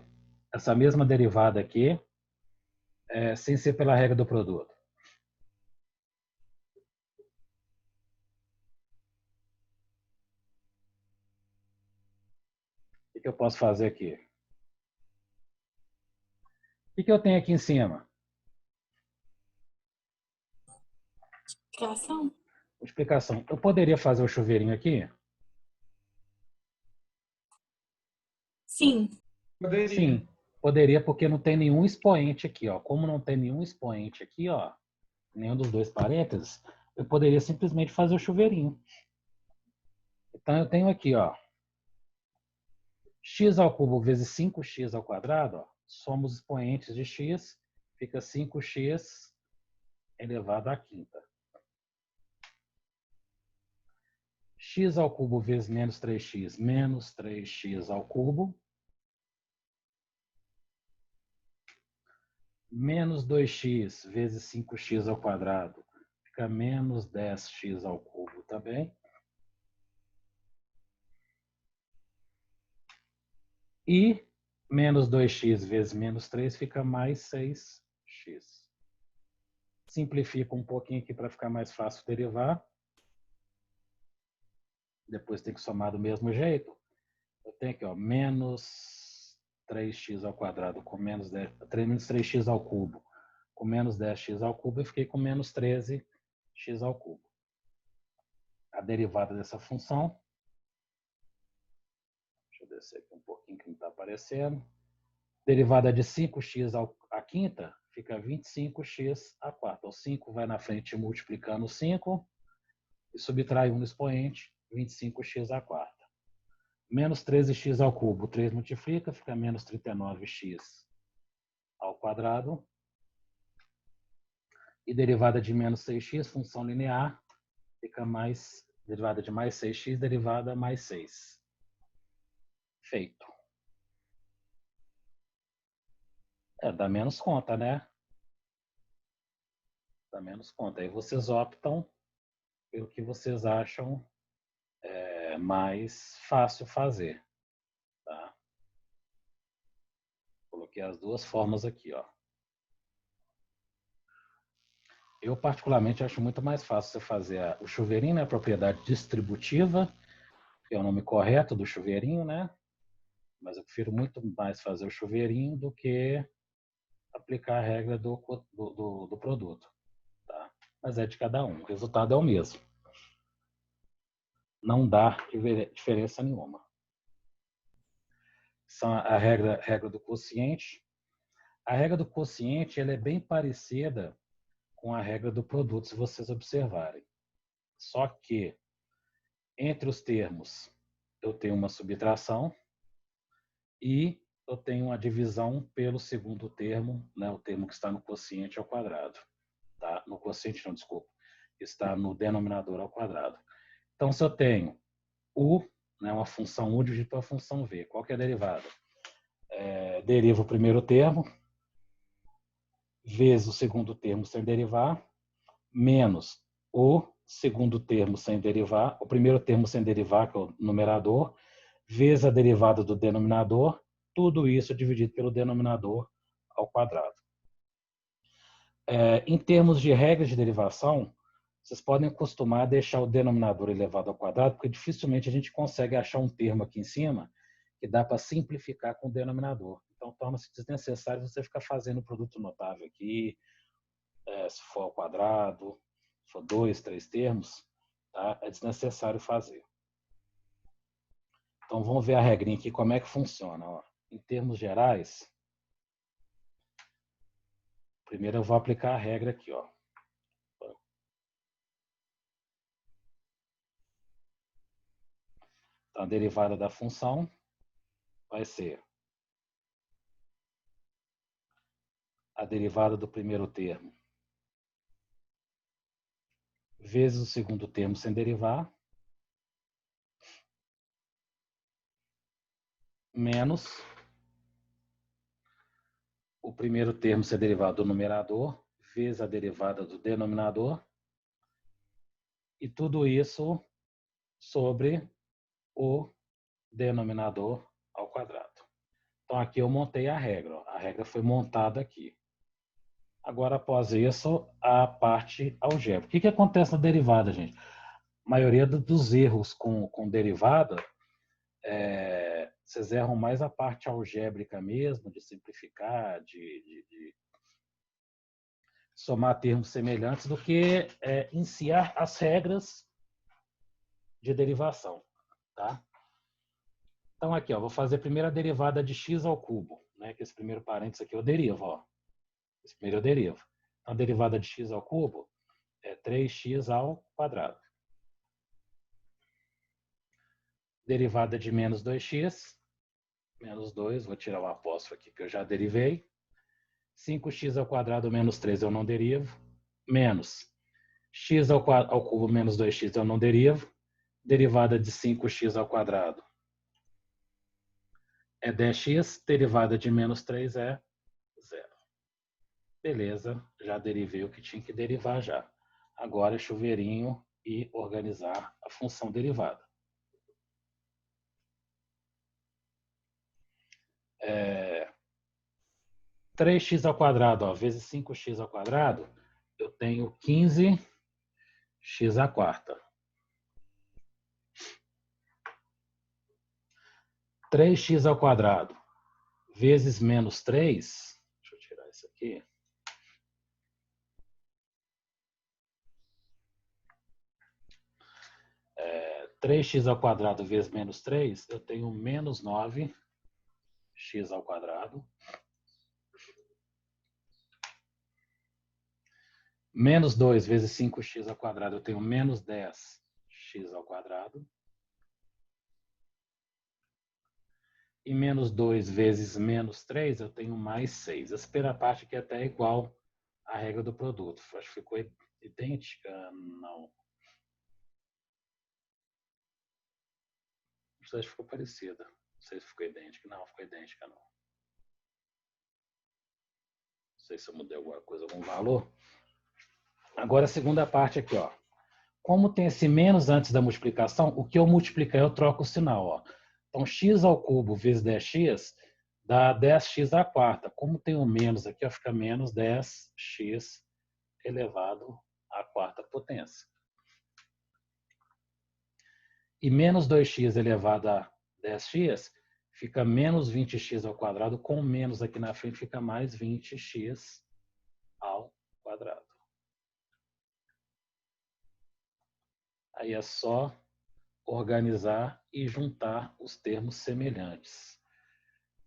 essa mesma derivada aqui, sem ser pela regra do produto? O que eu posso fazer aqui? O que eu tenho aqui em cima? Explicação? Multiplicação. Eu poderia fazer o chuveirinho aqui? Sim. Poderia. Sim. Poderia, porque não tem nenhum expoente aqui, ó. Como não tem nenhum expoente aqui, ó, nenhum dos dois parênteses, eu poderia simplesmente fazer o chuveirinho. Então, eu tenho aqui, ó, x ao cubo vezes 5x ao quadrado, ó, somos expoentes de x, fica 5x elevado à quinta. X ao cubo vezes menos 3x, menos 3x ao cubo. Menos 2x vezes 5x ao quadrado, fica menos 10x ao cubo também. E menos 2x vezes menos 3 fica mais 6x. Simplifica um pouquinho aqui para ficar mais fácil derivar. Depois tem que somar do mesmo jeito. Eu tenho aqui, ó, menos 3x ao quadrado com menos 3x ao cubo com menos 10x ao cubo, eu fiquei com menos 13x ao cubo. A derivada dessa função, deixa eu descer aqui um pouquinho que não está aparecendo. Derivada de 5x à quinta fica 25x à quarta. O 5 vai na frente multiplicando o 5 e subtrai 1 no expoente, 25x à quarta. Menos 13x ao cubo, 3 multiplica, fica menos 39x ao quadrado. E derivada de menos 6x, função linear, fica mais, derivada de mais 6x, derivada mais 6. Feito. Dá menos conta, né? Dá menos conta. Aí vocês optam pelo que vocês acham mais fácil fazer. Tá? Coloquei as duas formas aqui, ó. Eu, particularmente, acho muito mais fácil você fazer o chuveirinho, né? A propriedade distributiva, que é o nome correto do chuveirinho, né? Mas eu prefiro muito mais fazer o chuveirinho do que aplicar a regra do produto. Tá? Mas é de cada um. O resultado é o mesmo. Não dá diferença nenhuma. São a regra do quociente. A regra do quociente ela é bem parecida com a regra do produto, se vocês observarem. Só que, entre os termos, eu tenho uma subtração e eu tenho uma divisão pelo segundo termo, né, o termo que está no quociente ao quadrado. Tá? No quociente, não, desculpa. Está no denominador ao quadrado. Então, se eu tenho U, né, uma função U dividido pela função V, qual que é a derivada? Deriva o primeiro termo, vezes o segundo termo sem derivar, menos o segundo termo sem derivar, o primeiro termo sem derivar, que é o numerador, vezes a derivada do denominador, tudo isso dividido pelo denominador ao quadrado. Em termos de regras de derivação, vocês podem acostumar a deixar o denominador elevado ao quadrado, porque dificilmente a gente consegue achar um termo aqui em cima que dá para simplificar com o denominador. Então, torna-se desnecessário você ficar fazendo produto notável aqui, se for ao quadrado, se for 2, 3 termos, tá? É desnecessário fazer. Então, vamos ver a regrinha aqui, como é que funciona. Ó. Em termos gerais, primeiro eu vou aplicar a regra aqui. Ó. Então, a derivada da função vai ser a derivada do primeiro termo vezes o segundo termo sem derivar, menos o primeiro termo ser derivado do numerador, vezes a derivada do denominador, e tudo isso sobre o denominador ao quadrado. Então, aqui eu montei a regra. Ó. A regra foi montada aqui. Agora, após isso, a parte algébrica. O que acontece na derivada, gente? A maioria dos erros com derivada, vocês erram mais a parte algébrica mesmo, de simplificar, de somar termos semelhantes, do que iniciar as regras de derivação. Tá? Então, aqui, ó, vou fazer primeiro a derivada de x ao cubo. né? Que esse primeiro parênteses aqui eu derivo, ó. Esse primeiro eu derivo. Então, a derivada de x ao cubo é 3x ao quadrado. Derivada de menos 2x, menos 2, vou tirar o apóstrofo aqui que eu já derivei. 5x ao quadrado menos 3 eu não derivo. Menos x ao cubo menos 2x eu não derivo. Derivada de 5x ao quadrado é 10x. Derivada de menos 3 é 0. Beleza, já derivei o que tinha que derivar já. Agora é chuveirinho e organizar a função derivada. 3x ao quadrado, ó, vezes 5x ao quadrado, eu tenho 15x à quarta. 3x ao quadrado vezes menos 3, deixa eu tirar isso aqui. É, 3x ao quadrado vezes menos 3, eu tenho menos 9x ao quadrado. Menos 2 vezes 5x ao quadrado, eu tenho menos 10x ao quadrado. E menos 2 vezes menos 3, eu tenho mais 6. Essa primeira parte aqui é até igual à regra do produto. Acho que ficou idêntica? Não. Não sei se ficou parecida. Não sei se ficou idêntica. Não, ficou idêntica não. Não sei se eu mudei alguma coisa, algum valor. Agora a segunda parte aqui, ó. Como tem esse menos antes da multiplicação, o que eu multiplicar eu troco o sinal, ó. Então, x ao cubo vezes 10x dá 10x à quarta. Como tem o menos aqui, ó, fica menos 10x elevado à quarta potência. E menos 2x elevado a 10x fica menos 20x ao quadrado. Com menos aqui na frente fica mais 20x ao quadrado. Aí é só organizar e juntar os termos semelhantes.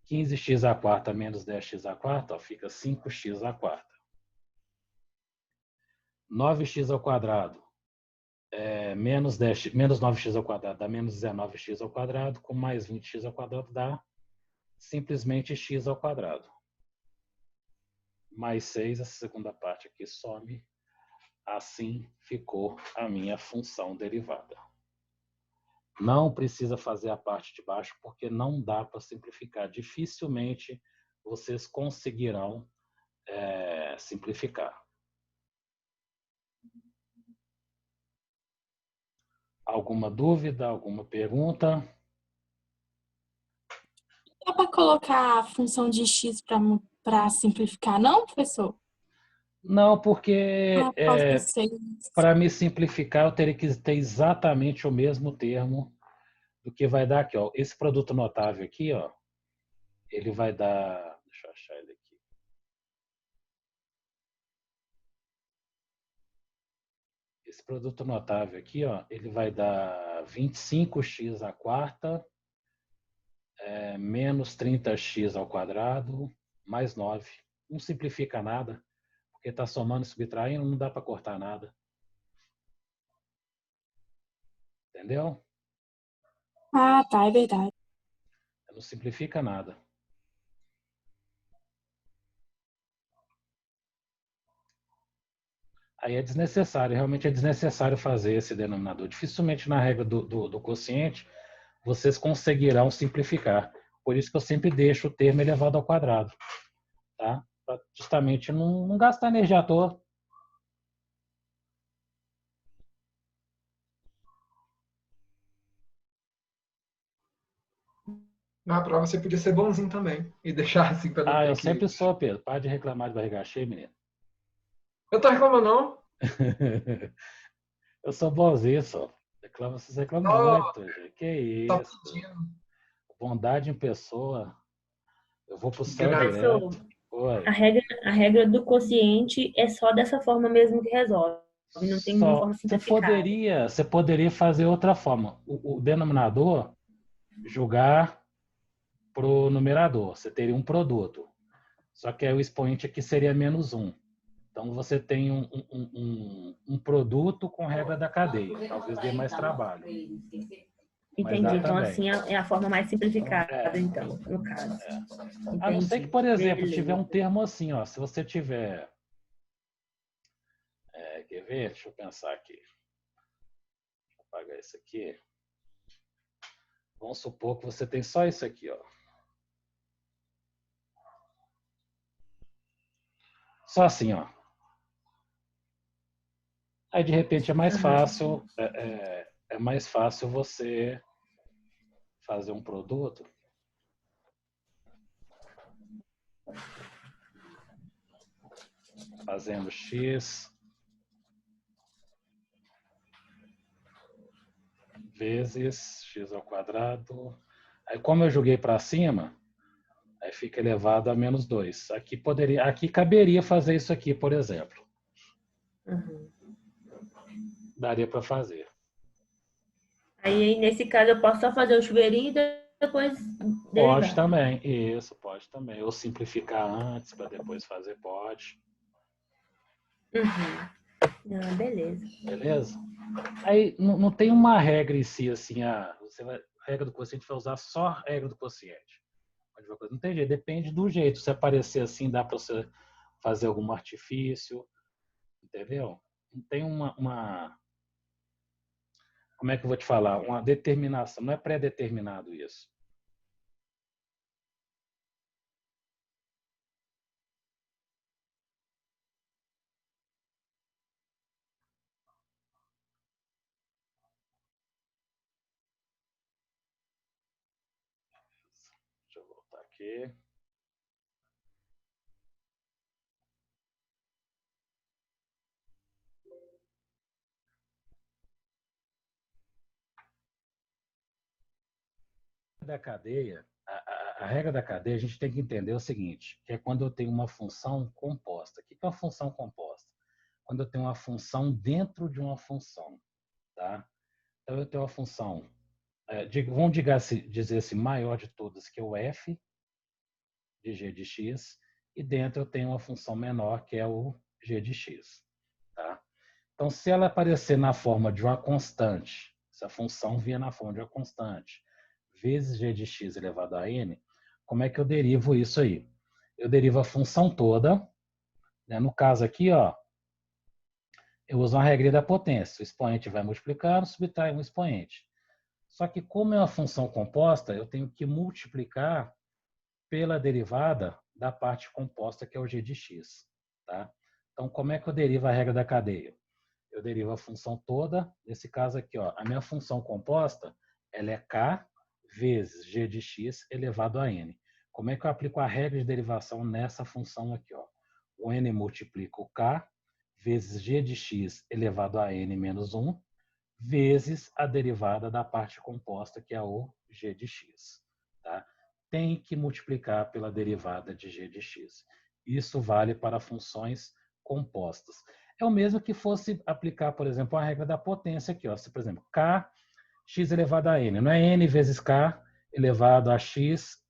15x à quarta menos 10x à quarta, ó, fica 5x à quarta. 9x ao quadrado menos 9x ao quadrado dá menos 19x ao quadrado, com mais 20x ao quadrado dá simplesmente x ao quadrado. Mais 6, essa segunda parte aqui some. Assim ficou a minha função derivada. Não precisa fazer a parte de baixo, porque não dá para simplificar. Dificilmente vocês conseguirão simplificar. Alguma dúvida, alguma pergunta? Dá para colocar a função de x para simplificar, não, professor? Não, porque Pode ser. para me simplificar eu teria que ter exatamente o mesmo termo do que vai dar aqui, ó. Esse produto notável aqui, ó, ele vai dar, deixa eu achar ele aqui. Esse produto notável aqui, ó, ele vai dar 25x à quarta, menos 30x ao quadrado, mais 9. Não simplifica nada, porque está somando e subtraindo, não dá para cortar nada. Entendeu? Ah, tá, é verdade. Não simplifica nada. Aí é desnecessário, realmente é desnecessário fazer esse denominador. Dificilmente na regra do quociente vocês conseguirão simplificar. Por isso que eu sempre deixo o termo elevado ao quadrado. Tá? Para justamente não gastar energia à toa. Na prova você podia ser bonzinho também e deixar assim para não ter Eu que... sempre sou, Pedro. Para de reclamar de barriga cheia, menino. Eu tô reclamando, não? Eu sou bonzinho, só. Vocês reclamam muito, gente. Que Tá isso? pedindo. Bondade em pessoa. Eu vou pro céu Graças. direto. Oi. A regra do quociente é só dessa forma mesmo que resolve. Não tem uma forma simplificada. Você poderia fazer outra forma. O denominador, jogar o numerador. Você teria um produto. Só que aí o expoente aqui seria -1. Então, você tem um produto com regra da cadeia. Talvez dê mais trabalho. Entendi. Então, também. assim, é a forma mais simplificada, então, no caso. A não ser que, por exemplo, Beleza. tiver um termo assim, ó. Se você tiver... quer ver? Deixa eu pensar aqui. Deixa eu apagar isso aqui. Vamos supor que você tem só isso aqui, ó. Só assim, ó. Aí, de repente, é mais fácil, é mais fácil você fazer um produto fazendo x vezes x ao quadrado. Aí, como eu joguei para cima, aí fica elevado a -2. Aqui caberia fazer isso aqui, por exemplo. Daria para fazer. Aí, nesse caso, eu posso só fazer o chuveirinho e depois Pode derivar. também, isso, pode também. Ou simplificar antes para depois fazer, pode. Beleza. Beleza? Aí não tem uma regra em si, assim, regra do quociente vai usar só a regra do quociente. Não tem jeito, depende do jeito. Se aparecer assim, dá para você fazer algum artifício, entendeu? Não tem como é que eu vou te falar? Uma determinação, não é pré-determinado isso. Deixa eu voltar aqui. Da cadeia, a regra da cadeia, a gente tem que entender o seguinte, que é quando eu tenho uma função composta. O que é uma função composta? Quando eu tenho uma função dentro de uma função, tá? Então, eu tenho uma função, vamos dizer assim, maior de todas, que é o f de g de x, e dentro eu tenho uma função menor, que é o g de x, tá? Então, se ela aparecer na forma de uma constante, se a função vier na forma de uma constante, vezes g de x elevado a n, como é que eu derivo isso aí? Eu derivo a função toda, né? No caso aqui, ó, eu uso uma regra da potência. O expoente vai multiplicando, subtrai um expoente. Só que como é uma função composta, eu tenho que multiplicar pela derivada da parte composta, que é o g de x, tá? Então, como é que eu derivo a regra da cadeia? Eu derivo a função toda, nesse caso aqui, ó, a minha função composta, ela é k vezes g de x elevado a n. Como é que eu aplico a regra de derivação nessa função aqui, ó? O n multiplica o k vezes g de x elevado a n menos 1, vezes a derivada da parte composta, que é o g de x, tá? Tem que multiplicar pela derivada de g de x. Isso vale para funções compostas. É o mesmo que fosse aplicar, por exemplo, a regra da potência aqui, ó. Se, por exemplo, k x elevado a n, não é n vezes k elevado a x,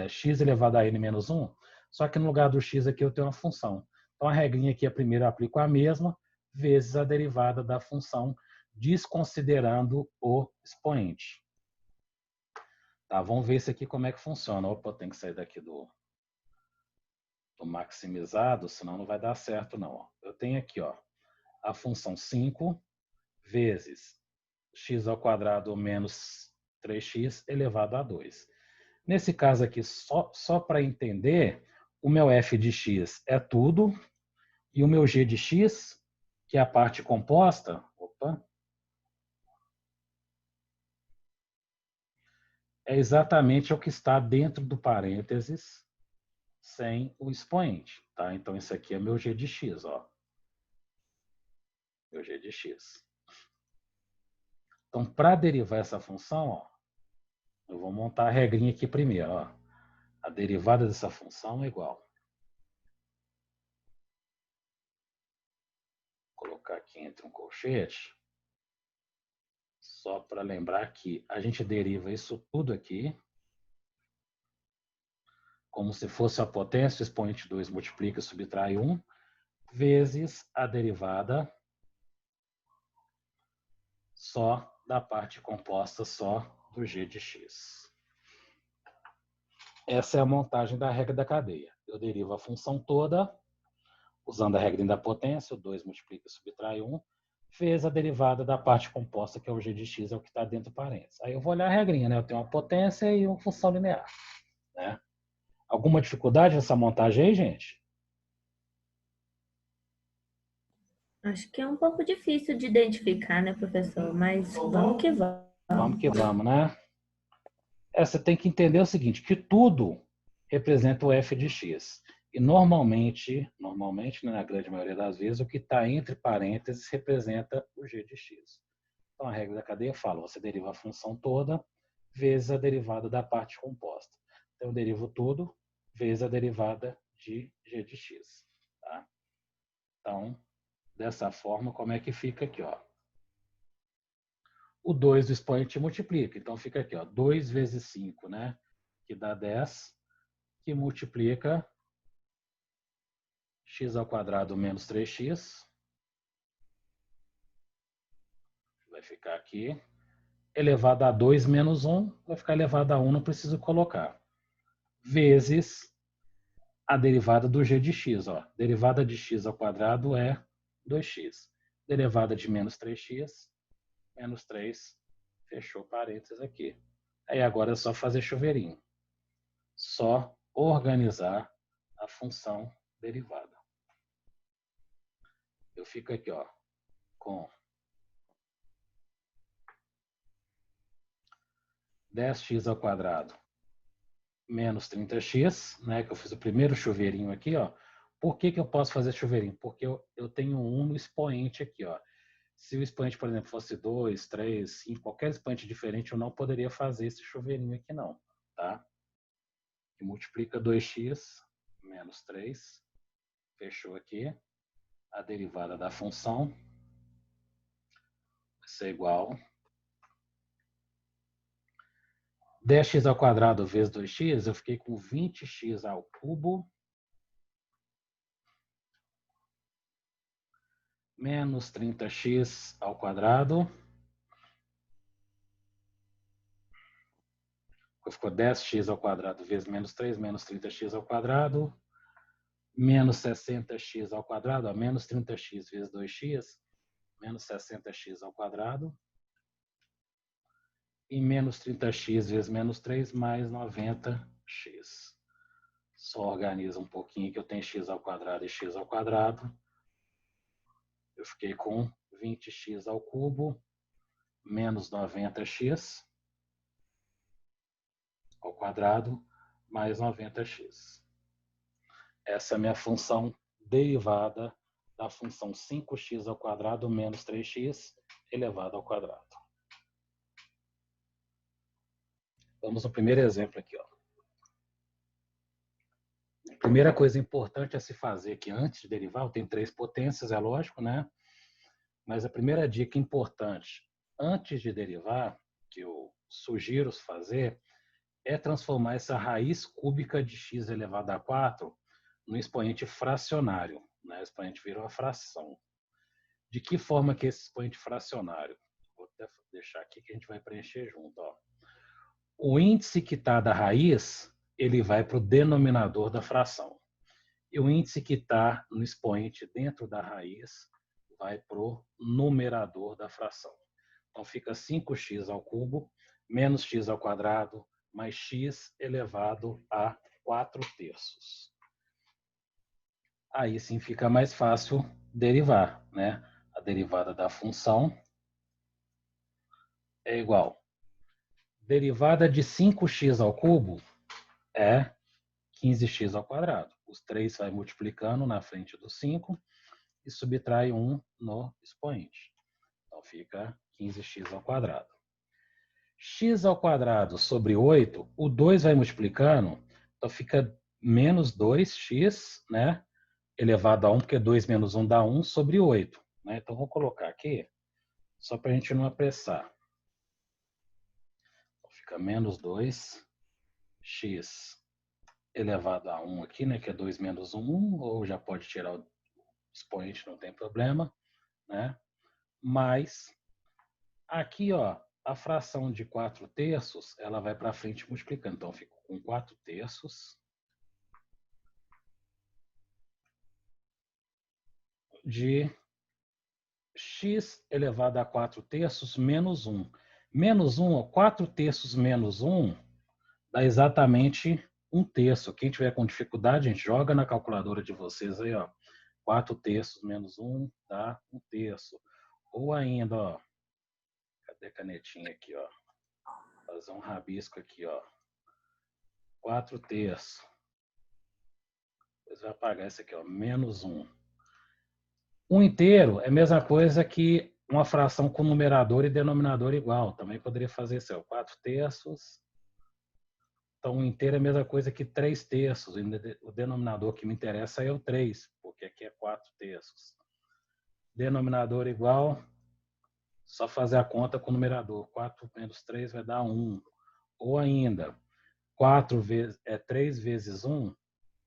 x elevado a n menos 1, só que no lugar do x aqui eu tenho uma função. Então a regrinha aqui, a primeira eu aplico a mesma, vezes a derivada da função, desconsiderando o expoente. Tá, vamos ver isso aqui como é que funciona. Opa, eu tenho que sair daqui do maximizado, senão não vai dar certo não. Eu tenho aqui, ó, a função 5 vezes x ao quadrado menos 3x elevado a 2. Nesse caso aqui, só para entender, o meu f de x é tudo, e o meu g de x, que é a parte composta, é exatamente o que está dentro do parênteses, sem o expoente, tá? Então, isso aqui é meu g de x, ó. Meu g de x. Então, para derivar essa função, ó, eu vou montar a regrinha aqui primeiro, ó. A derivada dessa função é igual. Vou colocar aqui entre um colchete, só para lembrar que a gente deriva isso tudo aqui como se fosse a potência, o expoente 2 multiplica e subtrai 1, vezes a derivada só da parte composta só do g de x. Essa é a montagem da regra da cadeia. Eu derivo a função toda, usando a regra da potência, o 2 multiplica e subtrai 1, fez a derivada da parte composta, que é o g de x, é o que está dentro do parênteses. Aí eu vou olhar a regrinha, né? Eu tenho uma potência e uma função linear. Né? Alguma dificuldade nessa montagem aí, gente? Acho que é um pouco difícil de identificar, né, professor? Mas vamos que vamos. Vamos que vamos, né? Você tem que entender o seguinte, que tudo representa o f de x. E normalmente, né, na grande maioria das vezes, o que está entre parênteses representa o g de x. Então, a regra da cadeia fala, você deriva a função toda vezes a derivada da parte composta. Então, eu derivo tudo vezes a derivada de g de x. Tá? Então, dessa forma, como é que fica aqui? Ó? O 2 do expoente multiplica. Então, fica aqui, ó, 2 vezes 5, né? Que dá 10, que multiplica x ao quadrado menos 3x. Vai ficar aqui. Elevado a 2 menos 1, vai ficar elevado a 1, não preciso colocar. Vezes a derivada do g de x. Ó. Derivada de x ao quadrado é 2x. Derivada de menos 3x, menos 3, fechou parênteses aqui. Aí agora é só fazer chuveirinho. Só organizar a função derivada. Eu fico aqui, ó, com 10x ao quadrado menos 30x, né, que eu fiz o primeiro chuveirinho aqui, ó. Por que eu posso fazer chuveirinho? Porque eu tenho 1 no expoente aqui, ó. Se o expoente, por exemplo, fosse 2, 3, 5, qualquer expoente diferente, eu não poderia fazer esse chuveirinho aqui não, tá? Que multiplica 2x menos 3, fechou aqui. A derivada da função vai ser igual 10x ao quadrado vezes 2x, eu fiquei com 20x ao cubo menos 30x ao quadrado. Ficou 10x ao quadrado vezes menos 3, menos 30x ao quadrado, menos 60x ao quadrado, menos 30x vezes 2x, menos 60x ao quadrado, e menos 30x vezes menos 3, mais 90x. Só organiza um pouquinho que eu tenho x ao quadrado e x ao quadrado. Eu fiquei com 20x ao cubo, menos 90x ao quadrado, mais 90x. Essa é a minha função derivada da função 5x ao quadrado menos 3x elevado ao quadrado. Vamos no primeiro exemplo aqui. Ó. A primeira coisa importante a se fazer aqui antes de derivar, tem 3 potências, é lógico, né? Mas a primeira dica importante antes de derivar, que eu sugiro fazer, é transformar essa raiz cúbica de x elevado a 4 no expoente fracionário. Né? O expoente vira uma fração. De que forma que esse expoente fracionário? Vou até deixar aqui que a gente vai preencher junto. Ó. O índice que está da raiz, ele vai para o denominador da fração. E o índice que está no expoente dentro da raiz vai para o numerador da fração. Então fica 5x ao cubo menos x ao quadrado mais x elevado a 4/3. Aí sim fica mais fácil derivar, né? A derivada da função é igual. Derivada de 5x ao cubo é 15x ao quadrado. Os 3 vai multiplicando na frente do 5 e subtrai 1 no expoente. Então fica 15x ao quadrado. X ao quadrado sobre 8, o 2 vai multiplicando, então fica menos 2x, né? Elevado a 1, porque 2 menos 1 dá 1 sobre 8. Né? Então, vou colocar aqui, só para a gente não apressar. Então, fica menos 2x elevado a 1 aqui, né, que é 2 menos 1, ou já pode tirar o expoente, não tem problema, né? Mas aqui, ó, a fração de 4/3, ela vai para frente multiplicando. Então, eu fico com 4/3 de x elevado a 4/3 menos 1. Menos 1, ó, 4/3 menos 1 dá exatamente 1/3. Quem tiver com dificuldade, a gente joga na calculadora de vocês aí, ó. 4/3 menos 1 dá 1/3. Ou ainda, ó, cadê a canetinha aqui, ó? Fazer um rabisco aqui, ó. 4/3. Depois vai apagar esse aqui, ó, menos 1. 1 inteiro é a mesma coisa que uma fração com numerador e denominador igual. Também poderia fazer isso, ó, 4/3. Então, 1 inteiro é a mesma coisa que 3/3. O denominador que me interessa é o 3, porque aqui é 4/3. Denominador igual, só fazer a conta com o numerador. 4 menos 3 vai dar 1. Ou ainda, 3 vezes 1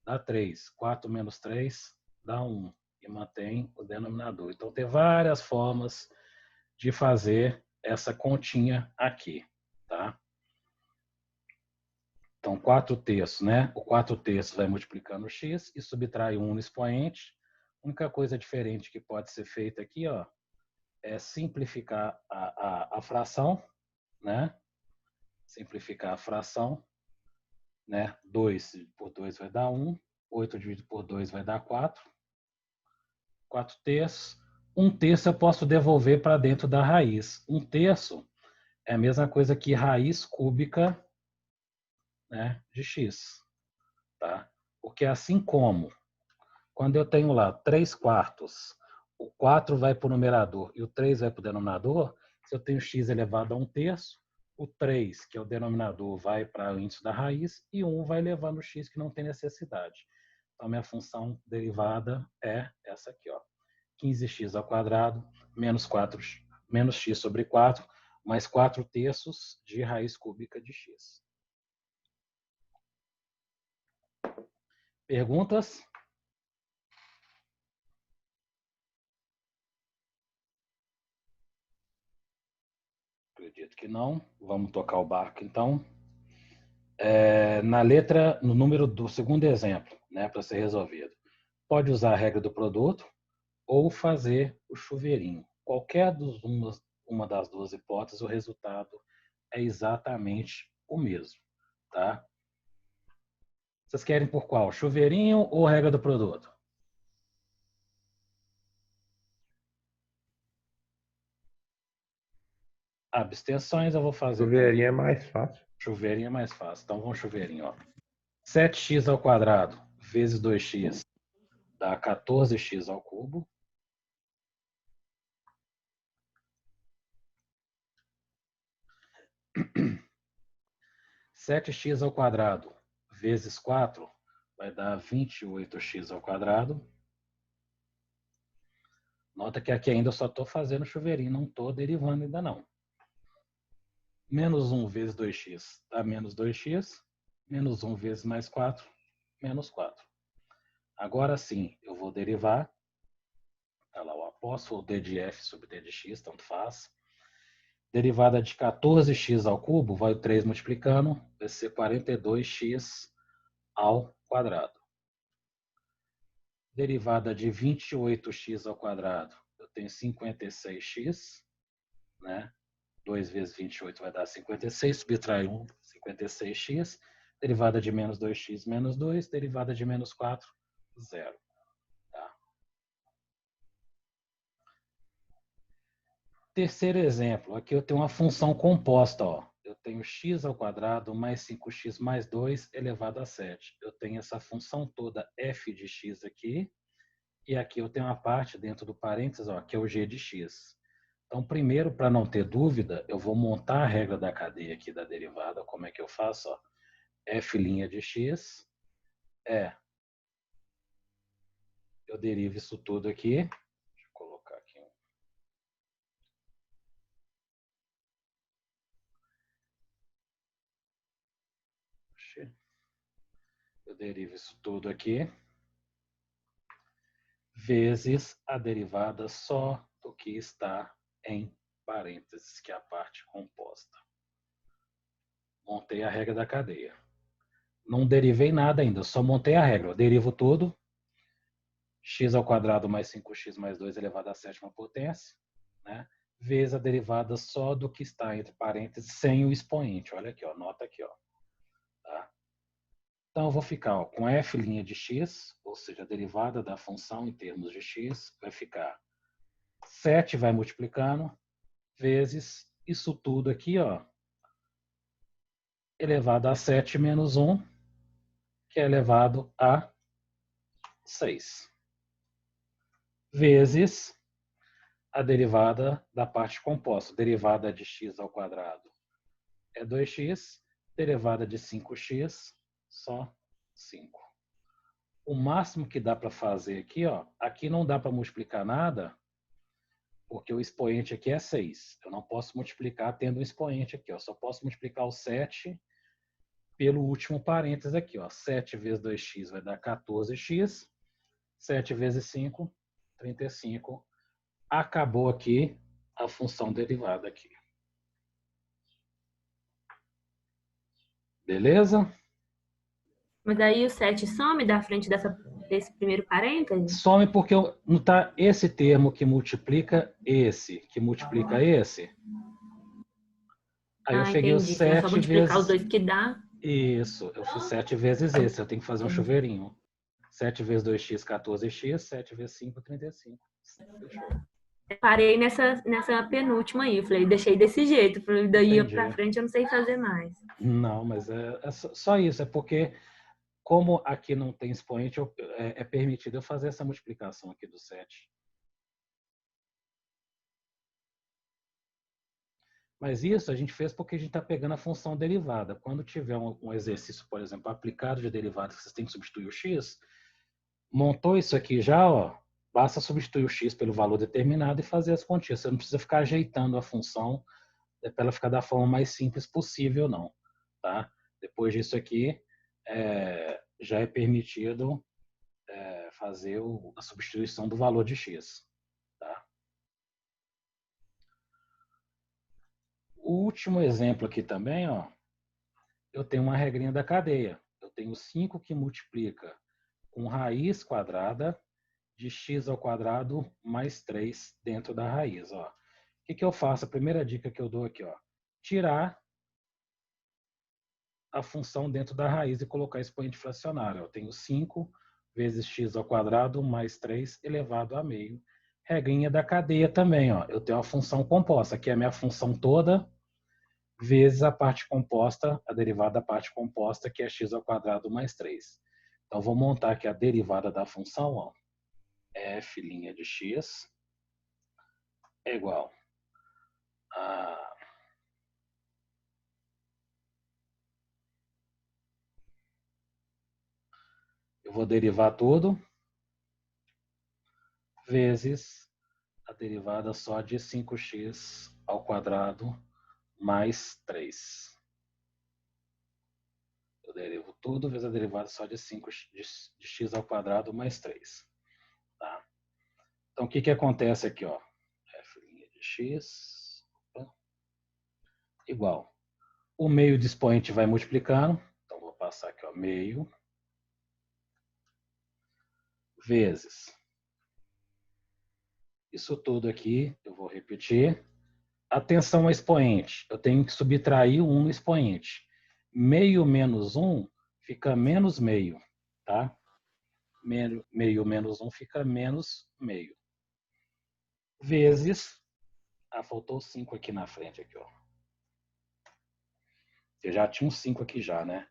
dá 3. 4 menos 3 dá 1. E mantém o denominador. Então, tem várias formas de fazer essa continha aqui, tá? Então, 4/3, né? O 4/3 vai multiplicando o x e subtrai 1 no expoente. A única coisa diferente que pode ser feita aqui, ó, é simplificar a fração, né? Simplificar a fração, né? 2 por 2 vai dar 1. 8 dividido por 2 vai dar 4. 4/3. 1/3 eu posso devolver para dentro da raiz. 1/3 é a mesma coisa que raiz cúbica, né, de x. Tá? Porque assim como, quando eu tenho lá 3/4, o 4 vai para o numerador e o 3 vai para o denominador, se eu tenho x elevado a 1/3, o 3, que é o denominador, vai para o índice da raiz e 1 vai levando o x que não tem necessidade. Então, minha função derivada é essa aqui, ó. 15x² menos 4, menos x sobre 4, mais 4/3 de raiz cúbica de x. Perguntas? Acredito que não. Vamos tocar o barco, então. Na letra, no número do segundo exemplo, né, para ser resolvido. Pode usar a regra do produto ou fazer o chuveirinho. Qualquer uma das duas hipóteses, o resultado é exatamente o mesmo, tá? Vocês querem por qual? Chuveirinho ou regra do produto? Abstenções eu vou fazer. Chuveirinho é mais fácil. Chuveirinho é mais fácil. Então vamos chuveirinho, ó. 7x² vezes 2x dá 14x². 7x² vezes 4 vai dar 28x². Nota que aqui ainda eu só estou fazendo chuveirinho, não estou derivando ainda não. Menos 1 vezes 2x dá menos 2x. Menos 1 vezes mais 4, menos 4. Agora sim, eu vou derivar. Está lá o apóstrofo, d de f sobre d de x, tanto faz. Derivada de 14x², vai o 3 multiplicando, vai ser 42x². Derivada de 28x², eu tenho 56x, né? 2 vezes 28 vai dar 56, subtrai 1, 56x. Derivada de menos 2x menos 2, derivada de menos 4, 0. Tá? Terceiro exemplo, aqui eu tenho uma função composta, ó. Eu tenho x² mais 5x mais 2 elevado a 7. Eu tenho essa função toda f de x aqui, e aqui eu tenho uma parte dentro do parênteses, ó, que é o g de x. Então, primeiro, para não ter dúvida, eu vou montar a regra da cadeia aqui da derivada. Como é que eu faço? Ó? F' de x é... Eu derivo isso tudo aqui. Deixa eu colocar aqui. Eu derivo isso tudo aqui, vezes a derivada só do que está em parênteses, que é a parte composta. Montei a regra da cadeia. Não derivei nada ainda, só montei a regra. Eu derivo tudo, x ao quadrado mais 5x mais 2 elevado à sétima potência, né? Vezes a derivada só do que está entre parênteses sem o expoente. Olha aqui, ó, nota aqui, ó. Tá? Então, eu vou ficar ó, com f' de x, ou seja, a derivada da função em termos de x, vai ficar 7 vai multiplicando, vezes isso tudo aqui, ó, elevado a 7 menos 1, que é elevado a 6. Vezes a derivada da parte composta. Derivada de x ao quadrado é 2x, derivada de 5x, só 5. O máximo que dá para fazer aqui, ó, aqui não dá para multiplicar nada, porque o expoente aqui é 6. Eu não posso multiplicar tendo um expoente aqui, ó. Só posso multiplicar o 7 pelo último parênteses aqui, ó. 7 vezes 2x vai dar 14x. 7 vezes 5, 35. Acabou aqui a função derivada aqui. Beleza? Mas aí o 7 some da frente desse primeiro parêntese? Some porque não está esse termo que multiplica esse, que multiplica esse. Aí eu cheguei Entendi. os Então, é só 7 multiplicar os vezes... dois que dá. Isso, eu fiz 7 vezes esse. Eu tenho que fazer um chuveirinho. 7 vezes 2x, 14x. 7 vezes 5, 35. Fechou. Parei nessa penúltima aí. Falei, deixei desse jeito. Falei, daí Entendi. pra frente eu não sei fazer mais. Não, mas é só isso. É porque, como aqui não tem expoente, é permitido eu fazer essa multiplicação aqui do 7. Mas isso a gente fez porque a gente está pegando a função derivada. Quando tiver um exercício, por exemplo, aplicado de derivada, que vocês têm que substituir o x, montou isso aqui já, ó, basta substituir o x pelo valor determinado e fazer as continhas. Você não precisa ficar ajeitando a função para ela ficar da forma mais simples possível, não. Tá? Depois disso aqui, já é permitido fazer a substituição do valor de x. Tá? O último exemplo aqui também, ó, eu tenho uma regrinha da cadeia. Eu tenho 5 que multiplica com raiz quadrada de x ao quadrado mais 3 dentro da raiz. Ó. O que eu faço? A primeira dica que eu dou aqui, ó, tirar a função dentro da raiz e colocar expoente fracionário. Eu tenho 5 vezes x ao quadrado mais 3 elevado a meio. Regrinha da cadeia também. Ó. Eu tenho a função composta. Aqui é a minha função toda vezes a parte composta, a derivada da parte composta, que é x ao quadrado mais 3. Então, vou montar aqui a derivada da função, ó, f' de x é igual a eu vou derivar tudo vezes a derivada só de 5x ao quadrado mais 3. Eu derivo tudo vezes a derivada só de 5 de x ao quadrado mais 3. Tá? Então, o que acontece aqui? Ó? F' de x igual. O meio de expoente vai multiplicando. Então, vou passar aqui, ó, meio vezes isso tudo aqui, eu vou repetir. Atenção ao expoente. Eu tenho que subtrair 1 no expoente. Meio menos 1 fica menos meio. Tá? Meio menos 1 fica menos meio. Vezes... faltou 5 aqui na frente. Aqui, ó. Eu já tinha um 5 aqui já, né?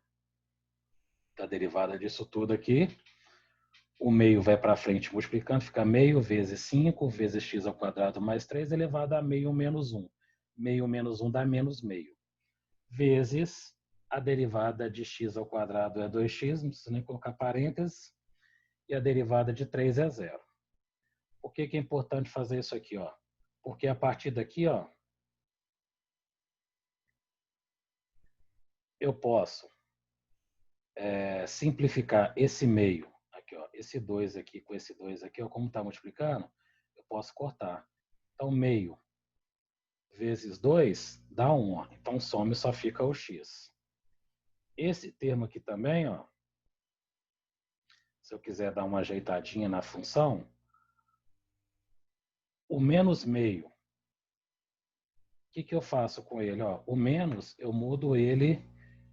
Da derivada disso tudo aqui. O meio vai para frente multiplicando, fica meio vezes 5 vezes x ao quadrado mais 3 elevado a meio menos 1. Meio menos 1 dá menos meio. Vezes a derivada de x ao quadrado é 2x, não precisa nem colocar parênteses. E a derivada de 3 é 0. Por que é importante fazer isso aqui? Ó? Porque a partir daqui, ó, eu posso simplificar esse meio, aqui, ó, esse 2 aqui com esse 2 aqui, ó, como está multiplicando, eu posso cortar. Então, meio vezes 2 dá 1. Ó. Então, some só fica o x. Esse termo aqui também, ó, se eu quiser dar uma ajeitadinha na função, o menos meio, o que eu faço com ele? Ó, o menos, eu mudo ele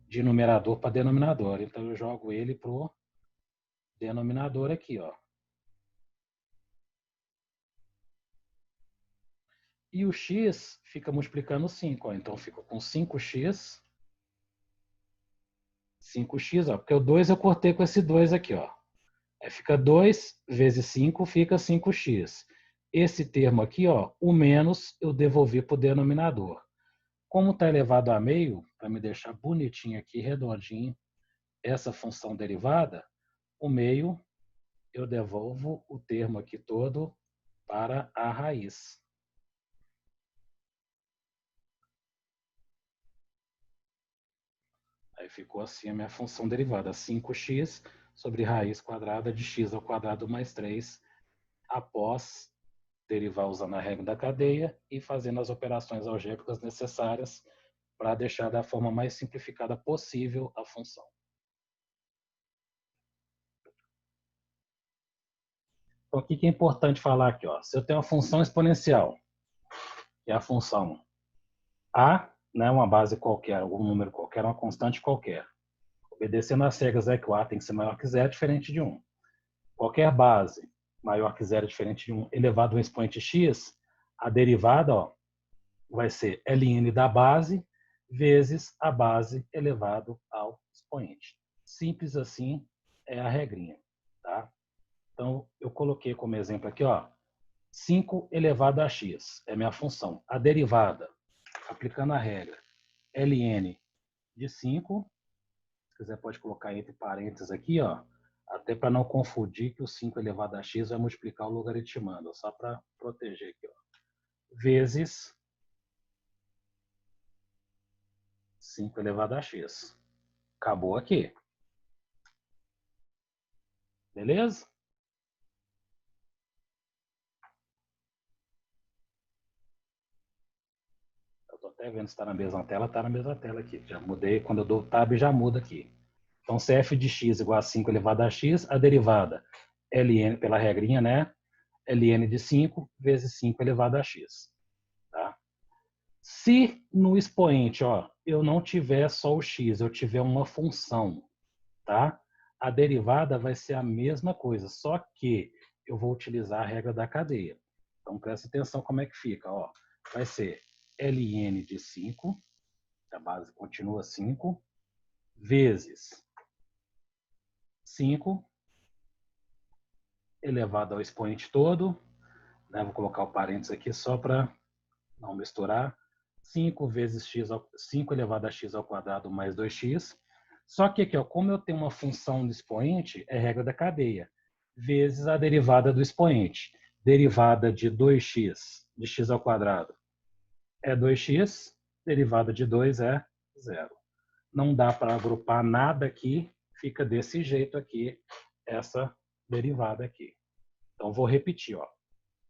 de numerador para denominador. Então, eu jogo ele para o denominador aqui, ó. E o x fica multiplicando 5. Ó. Então, fica com 5x. 5x, ó, porque o 2 eu cortei com esse 2 aqui. Ó. Aí fica 2 vezes 5, fica 5x. Esse termo aqui, ó, o menos, eu devolvi para o denominador. Como está elevado a meio, para me deixar bonitinho aqui, redondinho, essa função derivada, o meio, eu devolvo o termo aqui todo para a raiz. Aí ficou assim a minha função derivada, 5x sobre raiz quadrada de x ao quadrado mais 3, após derivar usando a regra da cadeia e fazendo as operações algébricas necessárias para deixar da forma mais simplificada possível a função. Então, o que é importante falar aqui? Ó? Se eu tenho uma função exponencial, que é a função a, né, uma base qualquer, algum número qualquer, uma constante qualquer, obedecendo às regras é que o a tem que ser maior que zero, diferente de 1. Qualquer base maior que zero, diferente de 1, elevado a um expoente x, a derivada, ó, vai ser ln da base vezes a base elevado ao expoente. Simples assim é a regrinha, tá? Então, eu coloquei como exemplo aqui, ó, 5 elevado a x, é minha função. A derivada, aplicando a regra, ln de 5, se quiser pode colocar entre parênteses aqui, ó, até para não confundir que o 5 elevado a x vai multiplicar o logaritmando, só para proteger aqui, ó, vezes 5 elevado a x. Acabou aqui. Beleza? Eu estou até vendo se está na mesma tela. Está na mesma tela aqui. Já mudei. Quando eu dou tab, já muda aqui. Então, se f de x igual a 5 elevado a x, a derivada ln, pela regrinha, né? ln de 5 vezes 5 elevado a x. Tá? Se no expoente, ó, eu não tiver só o x, eu tiver uma função, tá? A derivada vai ser a mesma coisa, só que eu vou utilizar a regra da cadeia. Então, presta atenção como é que fica. Ó. Vai ser ln de 5, a base continua 5, vezes 5 elevado ao expoente todo. Né? Vou colocar o parênteses aqui só para não misturar. 5 vezes x, 5 elevado a x ao quadrado mais 2x. Só que aqui, ó, como eu tenho uma função do expoente, é regra da cadeia, vezes a derivada do expoente. Derivada de 2x de x ao quadrado é 2x, derivada de 2 é 0. Não dá para agrupar nada aqui, fica desse jeito aqui, essa derivada aqui. Então, vou repetir. Ó.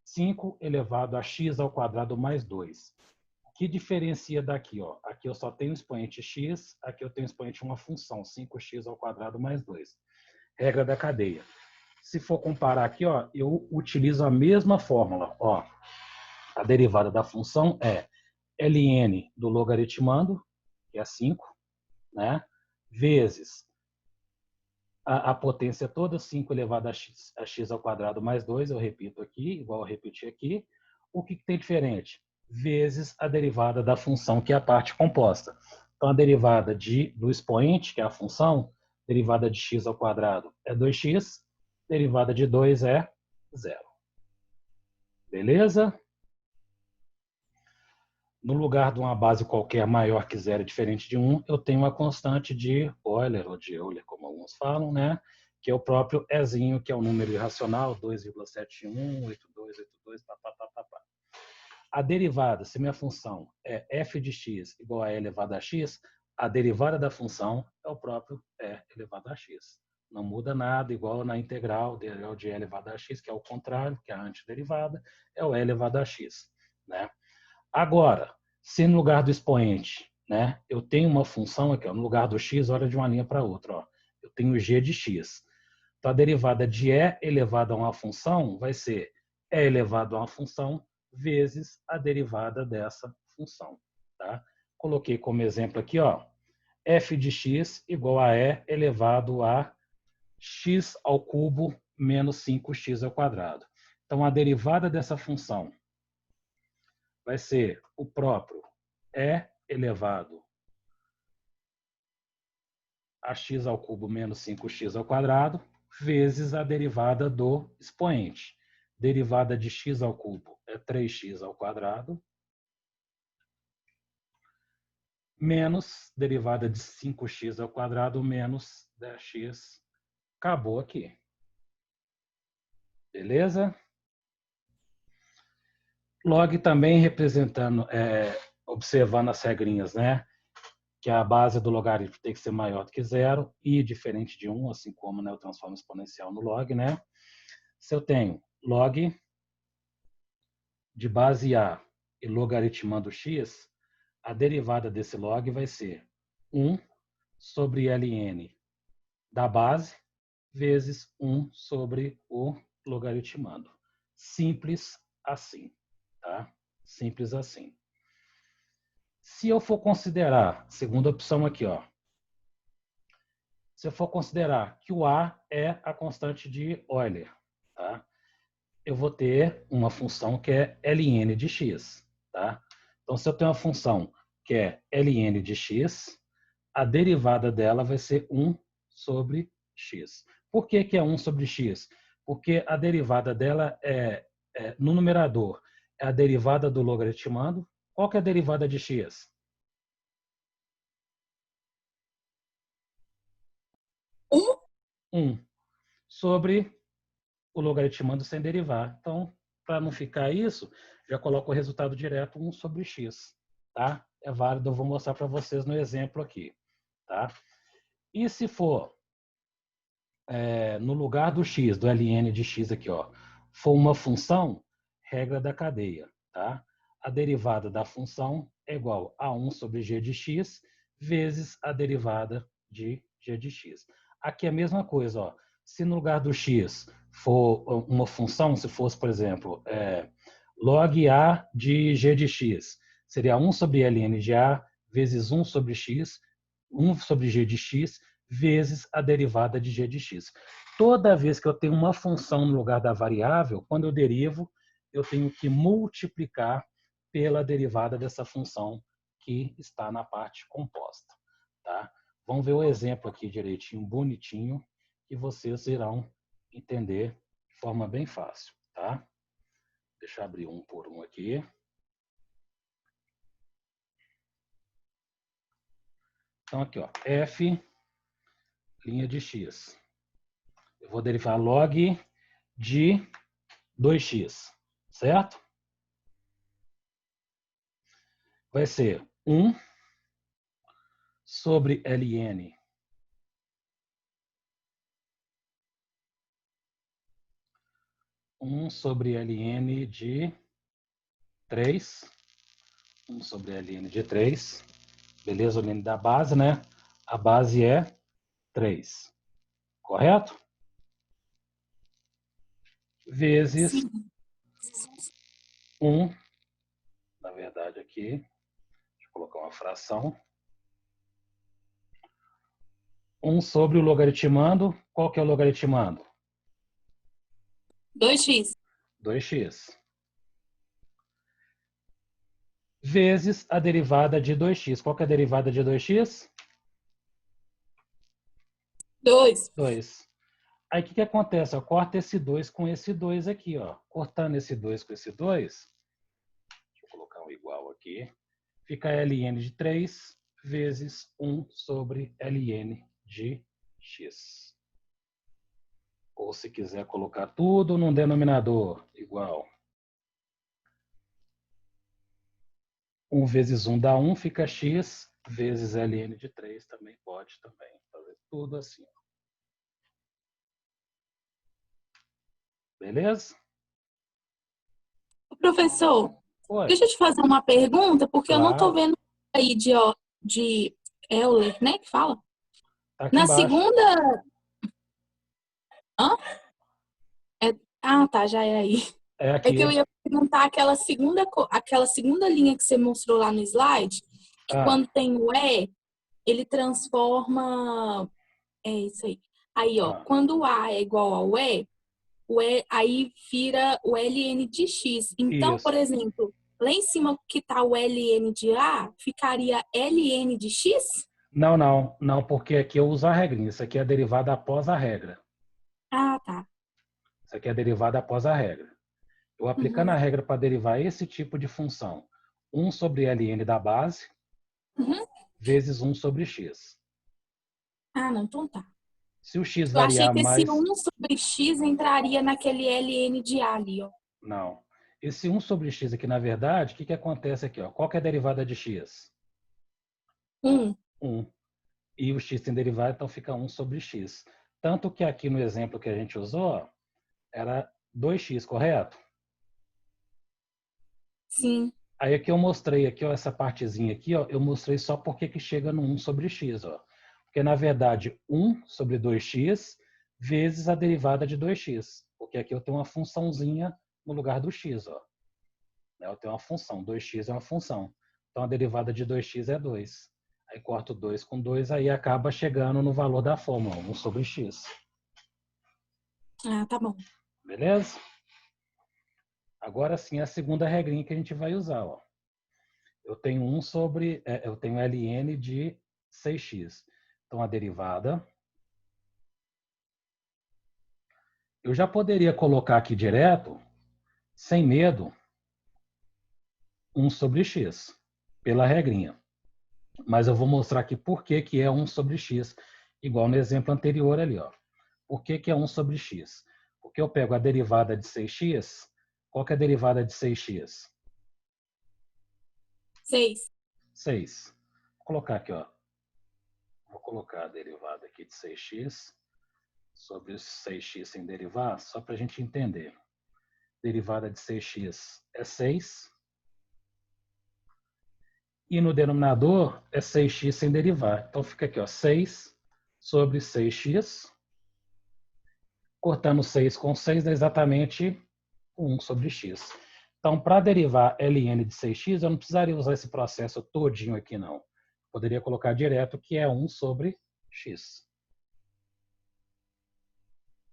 5 elevado a x ao quadrado mais 2. O que diferencia daqui? Ó? Aqui eu só tenho expoente x, aqui eu tenho expoente uma função, 5x ao quadrado mais 2. Regra da cadeia. Se for comparar aqui, ó, eu utilizo a mesma fórmula. Ó. A derivada da função é ln do logaritmando, que é 5, né? Vezes a potência toda, 5 elevado a x ao quadrado mais 2, eu repito aqui, igual eu repeti aqui. O que tem diferente? Vezes a derivada da função, que é a parte composta. Então, a derivada do expoente, que é a função, derivada de x ao quadrado é 2x, derivada de 2 é 0. Beleza? No lugar de uma base qualquer maior que 0 diferente de 1, eu tenho uma constante de Euler, ou de Euler, como alguns falam, né? Que é o próprio Ezinho, que é um número irracional, 2,718282, papapá. A derivada, se minha função é f de x igual a e elevado a x, a derivada da função é o próprio e elevado a x. Não muda nada, igual na integral de e elevado a x, que é o contrário, que é a antiderivada, é o e elevado a x. Né? Agora, se no lugar do expoente, né, eu tenho uma função aqui, ó, no lugar do x, olha de uma linha para outra. Ó, eu tenho g de x. Então, a derivada de e elevado a uma função vai ser e elevado a uma função vezes a derivada dessa função. Tá? Coloquei como exemplo aqui, ó, f de x igual a e elevado a x ao cubo menos 5x ao quadrado. Então, a derivada dessa função vai ser o próprio e elevado a x ao cubo menos 5x ao quadrado vezes a derivada do expoente. Derivada de x ao cubo é 3x ao quadrado menos derivada de 5x ao quadrado menos 10x. Acabou aqui. Beleza? Log também representando, observando as regrinhas, né? Que a base do logaritmo tem que ser maior do que zero e diferente de 1, assim como, né, eu transformo exponencial no log, né? Se eu tenho log de base A e logaritmando x, a derivada desse log vai ser 1 sobre ln da base vezes 1 sobre o logaritmando. Simples assim, tá? Simples assim. Se eu for considerar, segunda opção aqui, ó. Se eu for considerar que o A é a constante de Euler, tá? Eu vou ter uma função que é ln de x, tá? Então, se eu tenho uma função que é ln de x, a derivada dela vai ser 1 sobre x. Por que que é 1 sobre x? Porque a derivada dela no numerador, é a derivada do logaritmando. Qual que é a derivada de x? 1 sobre o logaritmando sem derivar. Então, para não ficar isso, já coloco o resultado direto 1 sobre x. Tá? É válido, eu vou mostrar para vocês no exemplo aqui. Tá? E se for no lugar do x, do ln de x aqui, ó, for uma função, regra da cadeia. Tá? A derivada da função é igual a 1 sobre g de x vezes a derivada de g de x. Aqui é a mesma coisa. Ó. Se no lugar do x for uma função, se fosse, por exemplo, log A de g de x, seria 1 sobre ln de A vezes 1 sobre x, 1 sobre g de x, vezes a derivada de g de x. Toda vez que eu tenho uma função no lugar da variável, quando eu derivo, eu tenho que multiplicar pela derivada dessa função que está na parte composta. Tá? Vamos ver o exemplo aqui direitinho, bonitinho, que vocês irão entender de forma bem fácil. Tá? Deixa eu abrir um por um aqui. Então, aqui, ó, f, linha de x. Eu vou derivar log de 2x, certo? Vai ser 1 sobre ln sobre ln de 3. 1 sobre ln de 3. Beleza? O ln da base, né? A base é 3. Correto? Vezes 1. Na verdade, aqui, deixa eu colocar uma fração. 1 sobre o logaritmando. Qual que é o logaritmando? 2x. 2x. Vezes a derivada de 2x. Qual que é a derivada de 2x? 2. 2. Aí, o que acontece? Eu corto esse 2 com esse 2 aqui. Ó. Cortando esse 2 com esse 2, deixa eu colocar um igual aqui, fica ln de 3 vezes 1 sobre ln de x. Ou, se quiser colocar tudo num denominador igual. 1 vezes 1 dá 1, fica x vezes ln de 3 também pode também fazer tudo assim. Beleza? Professor, Oi, deixa eu te fazer uma pergunta, porque eu não estou claro. vendo aí de Euler, né, que fala. Tá aqui Na embaixo. segunda... Hã? Ah, tá, já é aí. É É que aqui. eu ia perguntar aquela segunda linha que você mostrou lá no slide, que Ah, quando tem o E, ele transforma... É isso aí. Aí, ó, ah. quando o A é igual ao o E aí vira o ln de x. Então, por Isso. exemplo, lá em cima que tá o ln de A, ficaria ln de x? Não, não, não, porque aqui eu uso a regrinha. Isso aqui é a derivada após a regra. Ah, tá. Isso aqui é a derivada após a regra. Eu aplicando Uhum, a regra para derivar esse tipo de função, 1 sobre ln da base, uhum. vezes 1 sobre x. Ah, não, então tá. Se o x Eu achei variar que esse mais... 1 sobre x entraria naquele ln de A ali, ó. Não. Esse 1 sobre x aqui, na verdade, o que acontece aqui? Ó? Qual que é a derivada de x? 1. 1. E o x tem derivada, então fica 1 sobre x. Tanto que aqui no exemplo que a gente usou, ó, era 2x, correto? Sim. Aí aqui eu mostrei aqui, ó, essa partezinha aqui, ó, eu mostrei só porque que chega no 1 sobre x, ó. Porque na verdade 1 sobre 2x vezes a derivada de 2x, porque aqui eu tenho uma funçãozinha no lugar do x, ó. Eu tenho uma função, 2x é uma função. Então a derivada de 2x é 2. Aí corto 2 com 2, aí acaba chegando no valor da fórmula, 1 sobre x. Ah, tá bom. Beleza? Agora sim, a segunda regrinha que a gente vai usar, ó. Eu tenho eu tenho ln de 6x. Então, a derivada... Eu já poderia colocar aqui direto, sem medo, 1 sobre x, pela regrinha. Mas eu vou mostrar aqui por que que é 1 sobre x, igual no exemplo anterior ali, ó. Por que que é 1 sobre x? Porque eu pego a derivada de 6x, qual que é a derivada de 6x? 6. 6. Vou colocar aqui, ó. Vou colocar a derivada aqui de 6x sobre 6x sem derivar, só para a gente entender. Derivada de 6x é 6. E no denominador é 6x sem derivar. Então fica aqui, ó, 6 sobre 6x. Cortando 6 com 6 dá exatamente 1 sobre x. Então, para derivar ln de 6x, eu não precisaria usar esse processo todinho aqui, não. Poderia colocar direto que é 1 sobre x.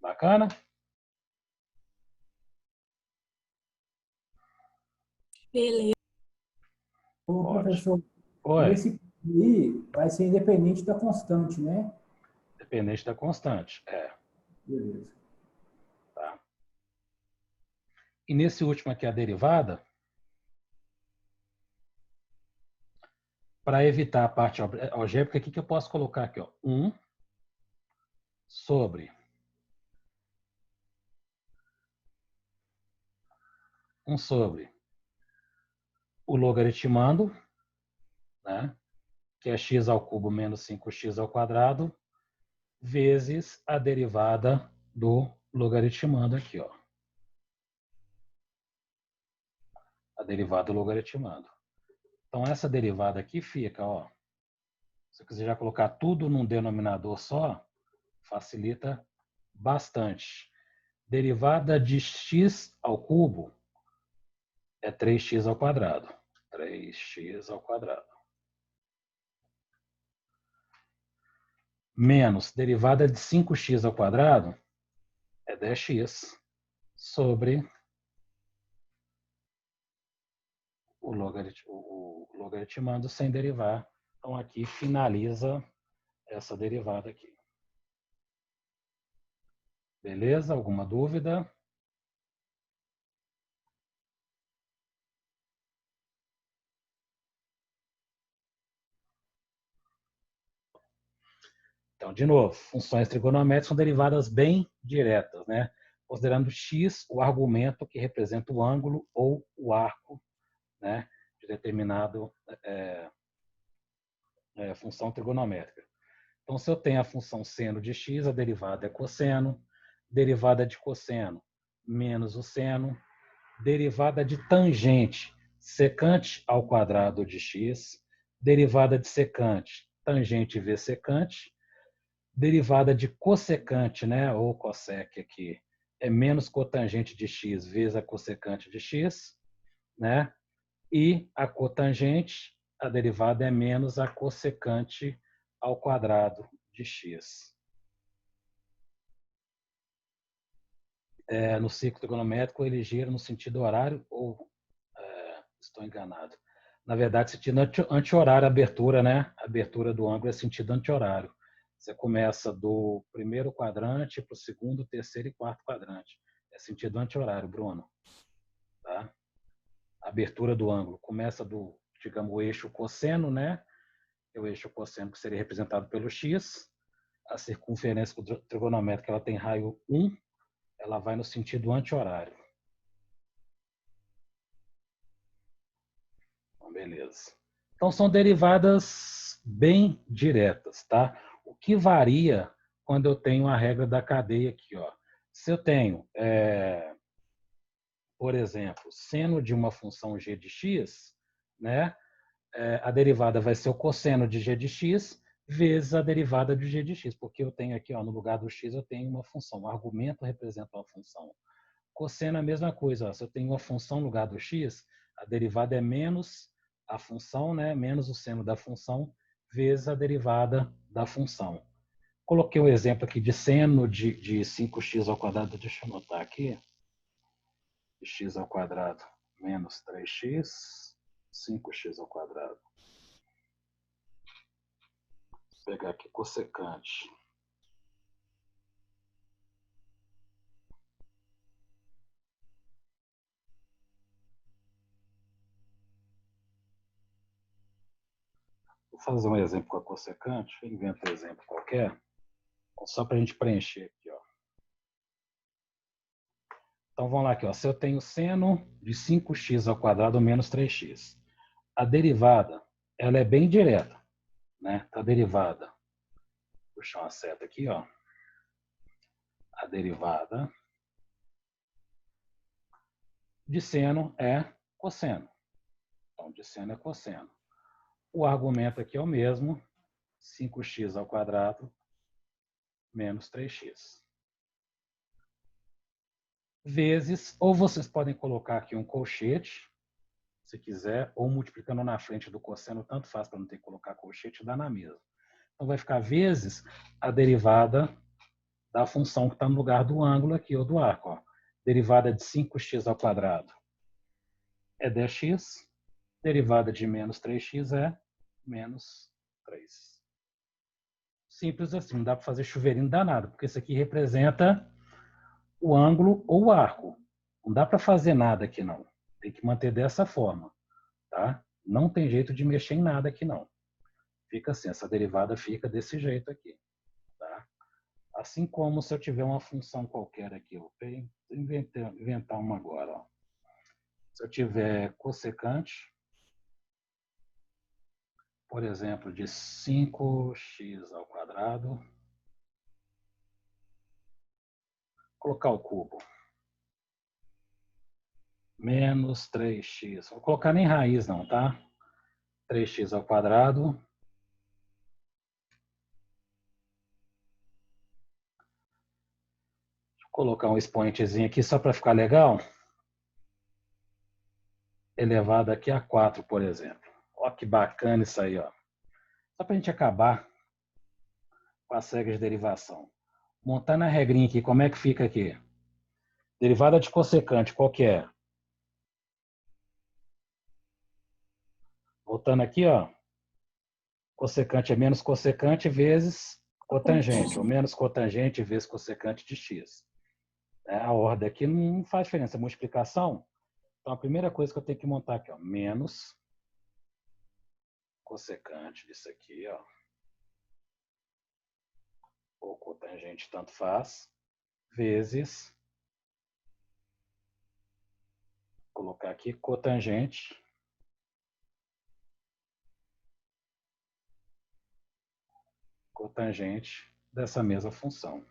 Bacana? Beleza. Ô, Ótimo. professor, e Oi, esse aí vai ser independente da constante, né? dependente da constante. É, Beleza. tá? E nesse último aqui, a derivada, para evitar a parte algébrica, o que eu posso colocar aqui? Ó? 1 sobre 1 sobre o logaritmando, né? Que é x ao cubo menos 5x ao quadrado, vezes a derivada do logaritmando aqui, ó. A derivada do logaritmando. Então, essa derivada aqui fica, ó. Se eu quiser já colocar tudo num denominador só, facilita bastante. Derivada de x ao cubo é 3x ao quadrado. 3x ao quadrado. Menos derivada de 5x ao quadrado é 10x sobre o logaritmando sem derivar. Então, aqui finaliza essa derivada aqui. Beleza? Alguma dúvida? Então, de novo, funções trigonométricas são derivadas bem diretas, né? Considerando x o argumento que representa o ângulo ou o arco, né, de determinado função trigonométrica. Então, se eu tenho a função seno de x, a derivada é cosseno, derivada de cosseno menos o seno, derivada de tangente, secante ao quadrado de x, derivada de secante, tangente vezes secante, derivada de cossecante, né, ou cossec aqui, é menos cotangente de x vezes a cossecante de x, né? E a cotangente, a derivada é menos a cossecante ao quadrado de x. No ciclo trigonométrico, ele gira no sentido horário ou estou enganado? Na verdade, sentido anti-horário, abertura, né? A abertura do ângulo é sentido anti-horário. Você começa do primeiro quadrante para o segundo, terceiro e quarto quadrante. É sentido anti-horário, Bruno. Tá? A abertura do ângulo começa do, digamos, o eixo cosseno, né? O eixo cosseno que seria representado pelo x. A circunferência trigonométrica ela tem raio 1, ela vai no sentido anti-horário. Então, beleza. Então, são derivadas bem diretas, tá? O que varia quando eu tenho a regra da cadeia aqui, ó. Se eu tenho, por exemplo, seno de uma função g de x, né? A derivada vai ser o cosseno de g de x vezes a derivada de g de x, porque eu tenho aqui, ó, no lugar do x, eu tenho uma função. O argumento representa uma função. Cosseno é a mesma coisa. Ó. Se eu tenho uma função no lugar do x, a derivada é menos a função, né? Menos o seno da função, vezes a derivada da função. Coloquei um exemplo aqui de seno de 5x ao quadrado. Deixa eu anotar aqui. De x ao quadrado menos 3x, 5x ao quadrado. Vou pegar aqui cossecante. Vou fazer um exemplo com a cossecante. Eu invento um exemplo qualquer. Só para a gente preencher aqui. Ó. Então, vamos lá aqui. Ó. Se eu tenho seno de 5x ao quadrado menos 3x. A derivada ela é bem direta. Né? A derivada. Vou puxar uma seta aqui. Ó. A derivada de seno é cosseno. Então, de seno é cosseno. O argumento aqui é o mesmo. 5x ao quadrado menos 3x. Vezes, ou vocês podem colocar aqui um colchete, se quiser, ou multiplicando na frente do cosseno, tanto faz para não ter que colocar colchete, dá na mesma. Então vai ficar vezes a derivada da função que está no lugar do ângulo aqui, ou do arco. Ó. Derivada de 5x ao quadrado é 10x, derivada de menos 3x é menos 3. Simples assim, não dá para fazer chuveirinho danado, porque isso aqui representa o ângulo ou o arco. Não dá para fazer nada aqui, não. Tem que manter dessa forma. Tá? Não tem jeito de mexer em nada aqui, não. Fica assim, essa derivada fica desse jeito aqui. Tá? Assim como se eu tiver uma função qualquer aqui, eu vou inventar uma agora. Ó. Se eu tiver cossecante, por exemplo, de 5x ao quadrado, vou colocar o cubo, menos 3x, vou colocar nem raiz não, tá? 3x ao quadrado, vou colocar um expoentezinho aqui só para ficar legal, elevado aqui a 4, por exemplo. Olha que bacana isso aí, ó. Só para a gente acabar com as regras de derivação. Montando a regrinha aqui, como é que fica aqui? Derivada de cossecante, qual que é? Voltando aqui, ó. Cossecante é menos cossecante vezes cotangente, ou menos cotangente vezes cossecante de x. A ordem aqui não faz diferença, multiplicação. Então, a primeira coisa que eu tenho que montar aqui, ó, menos cossecante disso aqui, ó, ou cotangente, tanto faz, vezes, vou colocar aqui cotangente cotangente dessa mesma função.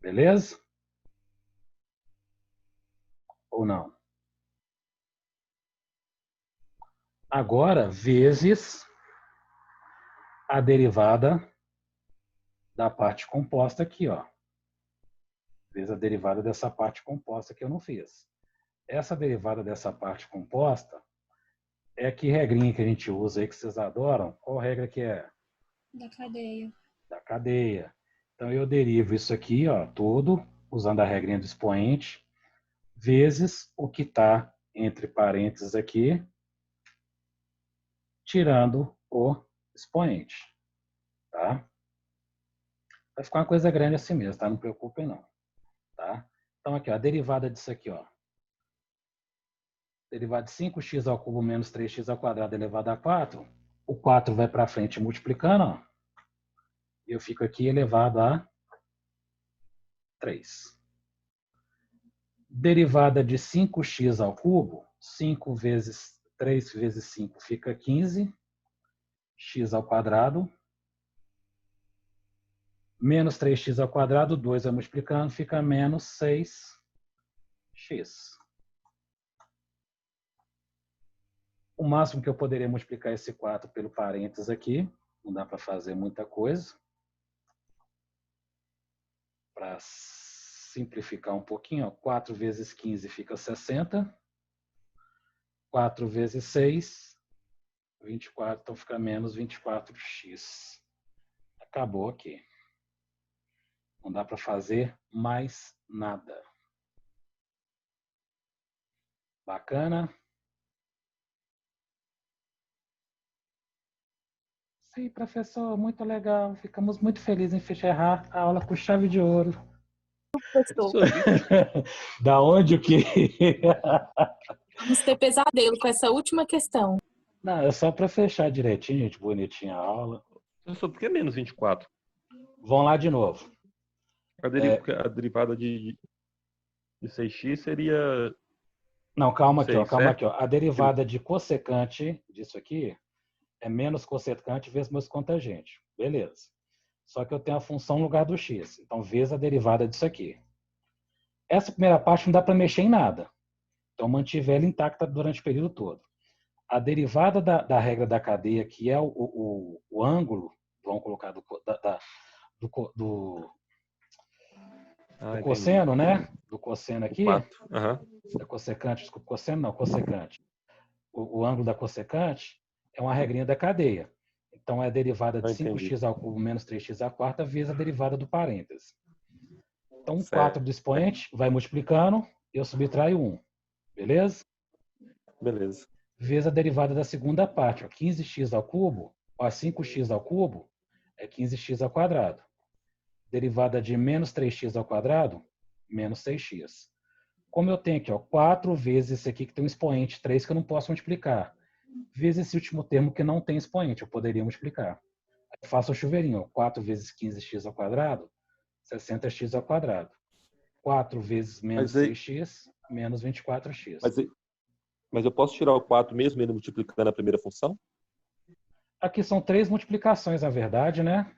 Beleza? Ou não? Agora, vezes a derivada da parte composta aqui, ó. Vezes a derivada dessa parte composta que eu não fiz. Essa derivada dessa parte composta é que regrinha que a gente usa aí que vocês adoram. Qual regra que é? Da cadeia. Da cadeia. Então, eu derivo isso aqui, ó, tudo, usando a regrinha do expoente, vezes o que está entre parênteses aqui, tirando o expoente. Tá? Vai ficar uma coisa grande assim mesmo, tá? Não preocupem, não. Tá? Então, aqui, ó, a derivada disso aqui, ó. Derivada de 5x ao cubo menos 3x ao quadrado elevado a 4. O 4 vai para frente multiplicando, ó. E eu fico aqui elevado a 3. Derivada de 5x ao cubo, 5 vezes 3 vezes 5 fica 15. X ao quadrado. Menos 3x ao quadrado, 2 vai multiplicando, fica menos 6x. O máximo que eu poderia multiplicar esse 4 pelo parênteses aqui, não dá para fazer muita coisa. Para simplificar um pouquinho, ó, 4 vezes 15 fica 60. 4 vezes 6, 24, então fica menos 24x. Acabou aqui. Não dá para fazer mais nada. Bacana? Sim, professor, muito legal. Ficamos muito felizes em fechar a aula com chave de ouro. Professor, Da onde o que? vamos ter pesadelo com essa última questão. Não, é só para fechar direitinho, gente, bonitinha a aula. Professor, por que menos 24? Vamos lá de novo. A derivada de 6x seria... Não, calma aqui, ó, 6, calma certo? aqui, ó. A derivada de cossecante disso aqui é menos cossecante vezes meus cotangente. Beleza. Só que eu tenho a função no lugar do x. Então, vezes a derivada disso aqui. Essa primeira parte não dá para mexer em nada. Então, mantive ela intacta durante o período todo. A derivada da regra da cadeia, que é o ângulo, vamos colocar do cosseno, né? Do cosseno aqui. 4. Uhum. Da cossecante, desculpa, cosseno não, cossecante. O ângulo da cossecante é uma regrinha da cadeia. Então, é a derivada de 5x ao cubo menos 3x à quarta vezes a derivada do parêntese. Então, o 4 do expoente vai multiplicando, eu subtraio 1. Beleza? Beleza. Vezes a derivada da segunda parte. Ó, 15x ao cubo, ó, 5x ao cubo é 15x ao quadrado. Derivada de menos 3x ao quadrado, menos 6x. Como eu tenho aqui, ó, 4 vezes esse aqui que tem um expoente 3 que eu não posso multiplicar, vezes esse último termo que não tem expoente, eu poderia multiplicar. Eu faço o chuveirinho, ó, 4 vezes 15x ao quadrado, 60x ao quadrado. 4 vezes menos 6x, menos 24x. Mas eu posso tirar o 4 mesmo ele multiplicando a primeira função? Aqui são 3 multiplicações, na verdade, né?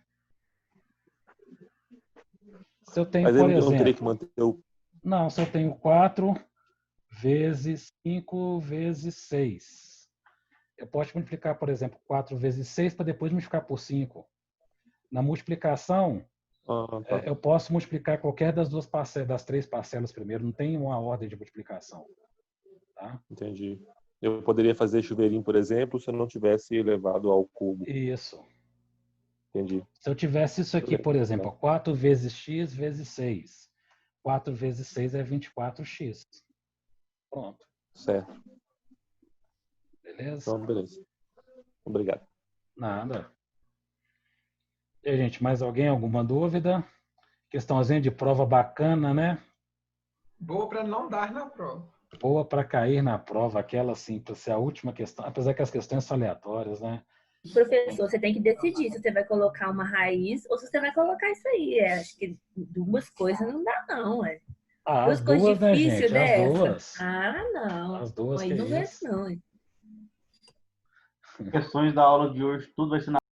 Se eu tenho, Mas por eu não teria que exemplo... manter o... Não, se eu tenho 4 vezes 5 vezes 6. Eu posso multiplicar, por exemplo, 4 vezes 6 para depois multiplicar por 5. Na multiplicação, tá. eu posso multiplicar qualquer das 3 parcelas primeiro. Não tem uma ordem de multiplicação. Tá? Entendi. Eu poderia fazer chuveirinho, por exemplo, se eu não tivesse elevado ao cubo. Isso. Entendi. Se eu tivesse isso aqui, por exemplo, 4 vezes x vezes 6. 4 vezes 6 é 24x. Pronto. Certo. Beleza? Então, beleza. Obrigado. Nada. E aí, gente, mais alguém? Alguma dúvida? Questãozinha de prova bacana, né? Boa para não dar na prova. Boa para cair na prova, aquela assim, para ser a última questão, apesar que as questões são aleatórias, né? Professor, você tem que decidir se você vai colocar uma raiz ou se você vai colocar isso aí. Acho que 2 coisas não dá, não. As 2 coisas duas, né, difíceis gente? dessa. As duas. Ah, não. As duas, Aí que não é é isso? não. Questões da aula de hoje, tudo vai ser na